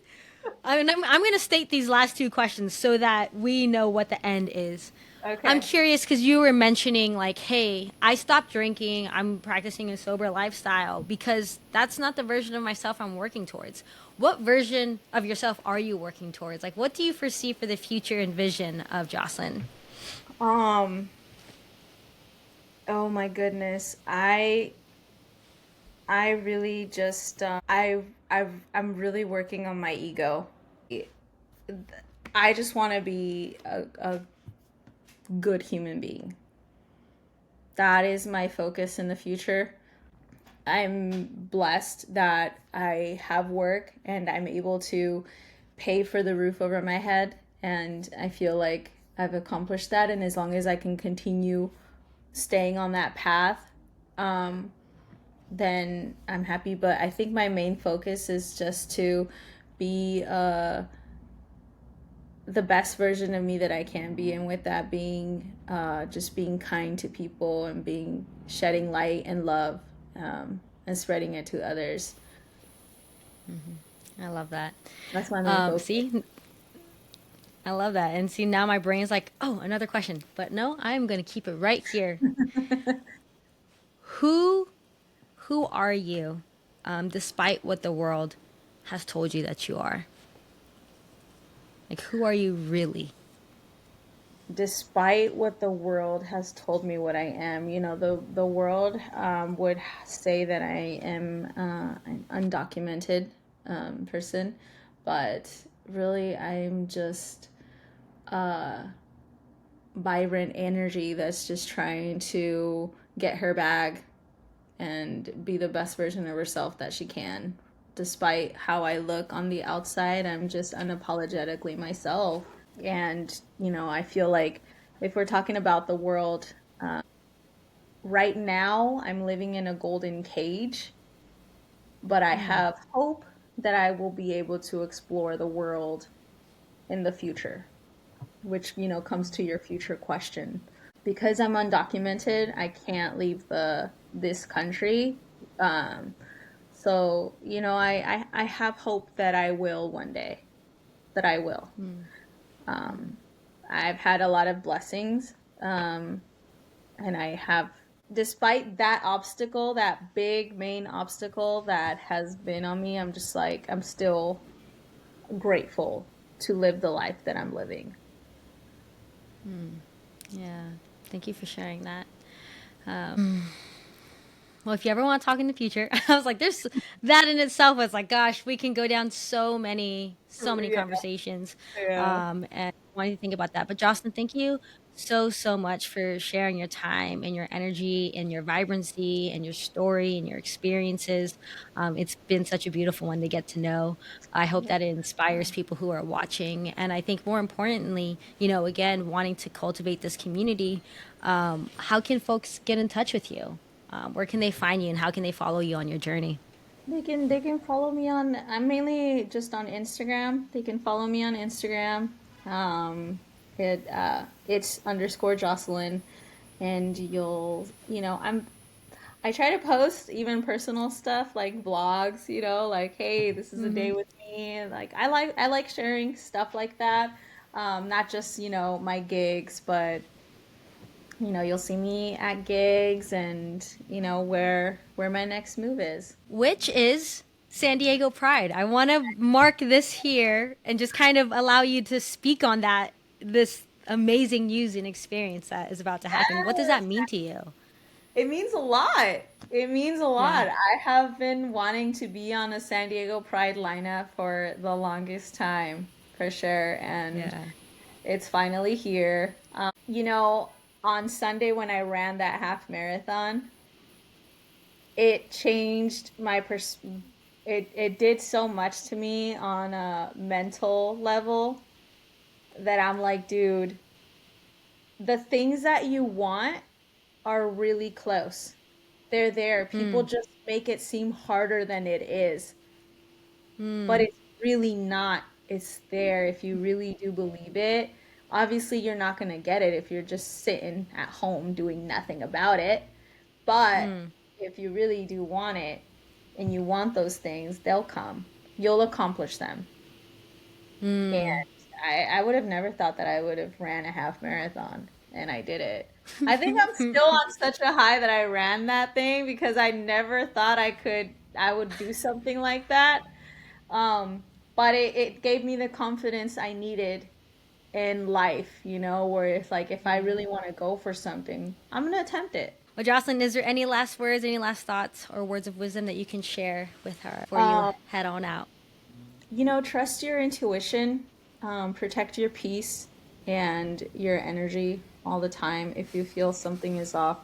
I mean, I'm going to state these last two questions so that we know what the end is. I'm Okay. curious because you were mentioning like, hey, I stopped drinking. I'm practicing a sober lifestyle because that's not the version of myself I'm working towards. What version of yourself are you working towards? Like, what do you foresee for the future and vision of Jocelyn? Um, oh my goodness. I really just I'm really working on my ego. I just want to be a good human being. That is my focus in the future. I'm blessed that I have work and I'm able to pay for the roof over my head. And I feel like I've accomplished that. And as long as I can continue staying on that path, um, then I'm happy. But I think my main focus is just to be the best version of me that I can be. And with that being just being kind to people and being shedding light and love, and spreading it to others. I love that. That's my main focus. See, I love that. And see, now my brain's like, oh, another question. But no, I'm going to keep it right here. Who, who are you, despite what the world has told you that you are? Like, who are you really? Despite what the world has told me what I am, the world would say that I am an undocumented person, but really I'm just vibrant energy that's just trying to get her bag and be the best version of herself that she can. Despite how I look on the outside, I'm just unapologetically myself. And, I feel like if we're talking about the world, right now I'm living in a golden cage, but I have hope that I will be able to explore the world in the future, which, comes to your future question. Because I'm undocumented, I can't leave this country. Um, so, I have hope that I will one day, that I will. Um, I've had a lot of blessings, and I have, despite that obstacle, that big main obstacle that has been on me, I'm just like, I'm still grateful to live the life that I'm living. Yeah. Thank you for sharing that. Well, if you ever want to talk in the future, I was like, there's that in itself was like, gosh, we can go down so many Yeah, conversations. yeah. And I wanted to think about that. But Jocelyn, thank you so much for sharing your time and your energy and your vibrancy and your story and your experiences. It's been such a beautiful one to get to know. I hope that it inspires people who are watching. And I think more importantly, again, wanting to cultivate this community, how can folks get in touch with you? Where can they find you and how can they follow you on your journey? They can follow me on, I'm mainly just on Instagram. They can follow me on Instagram. It's underscore Jocelyn, and I try to post even personal stuff like vlogs, like, hey, this is a day with me. me. Like I like sharing stuff like that. Not just, my gigs, but you'll see me at gigs and, where my next move is. Which is San Diego Pride. I want to mark this here and just kind of allow you to speak on that, this amazing news and experience that is about to happen. What does that Yes, mean to you? it means a lot. It means a Yeah. lot. I have been wanting to be on a San Diego Pride lineup for the longest time, for sure. And Yeah. it's finally here. On Sunday when I ran that half marathon, it changed my it did so much to me on a mental level that I'm like, dude, the things that you want are really close. They're there. People Mm. just make it seem harder than it is, but Mm. it's really not. It's there if you really do believe it. Obviously, you're not going to get it if you're just sitting at home doing nothing about it. But Mm. if you really do want it and you want those things, they'll come. You'll accomplish them. And Mm. I would have never thought that I would have ran a half marathon, and I did it. I think I'm still on such a high that I ran that thing because I never thought I would do something like that. Um, but it gave me the confidence I needed in life, where it's like if I really want to go for something, I'm gonna attempt it. Well, Jocelyn, is there any last words, any last thoughts or words of wisdom that you can share with her before you Um, head on out? trust your intuition, protect your peace and your energy all the time. If you feel something is off,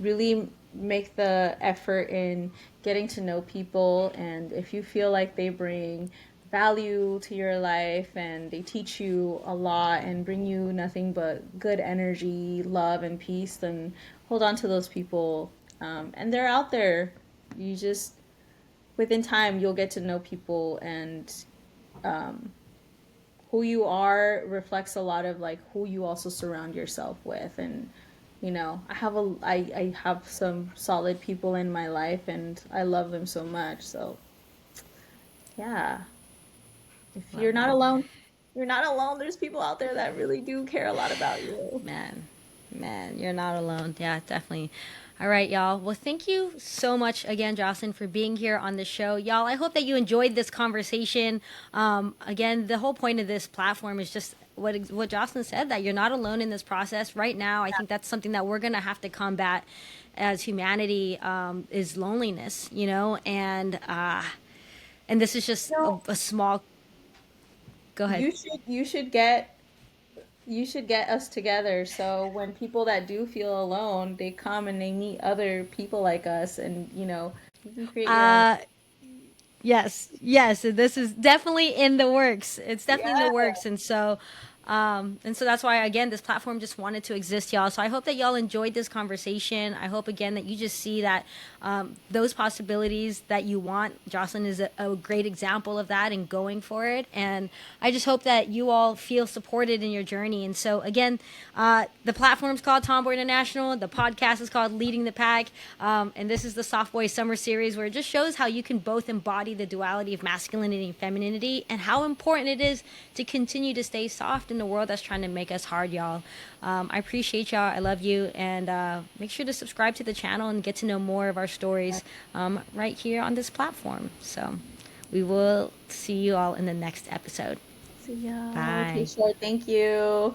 really make the effort in getting to know people. And if you feel like they bring value to your life and they teach you a lot and bring you nothing but good energy, love, and peace, then hold on to those people. And they're out there. You just within time you'll get to know people, and um, who you are reflects a lot of like who you also surround yourself with. And I have some solid people in my life and I love them so much. So yeah, if you're Love not that. alone, you're not alone. There's people out there that really do care a lot about you. Man, man, you're not alone. Yeah, definitely. All right, y'all. Well, thank you so much again, Jocelyn, for being here on the show. Y'all, I hope that you enjoyed this conversation. Again, the whole point of this platform is just what Jocelyn said, that you're not alone in this process. Right now, I think that's something that we're going to have to combat as humanity, is loneliness, and this is just No, a small. Go ahead. you should get us together so when people that do feel alone, they come and they meet other people like us, and you can create your own. Uh, Yes, yes, this is definitely in the works. It's definitely in the Yeah. works, and so that's why again this platform just wanted to exist, y'all. So I hope that y'all enjoyed this conversation. I hope again that you just see that those possibilities that you want. Jocelyn is a great example of that and going for it. And I just hope that you all feel supported in your journey. And so again, the platform's called Tomboy International. The podcast is called Leading the Pack, and this is the Softboi Summer Series, where it just shows how you can both embody the duality of masculinity and femininity, and how important it is to continue to stay soft in the world that's trying to make us hard, y'all. I appreciate y'all. I love you, and make sure to subscribe to the channel and get to know more of our stories right here on this platform. So we will see you all in the next episode. See ya. Okay, Bye. sure. Thank you.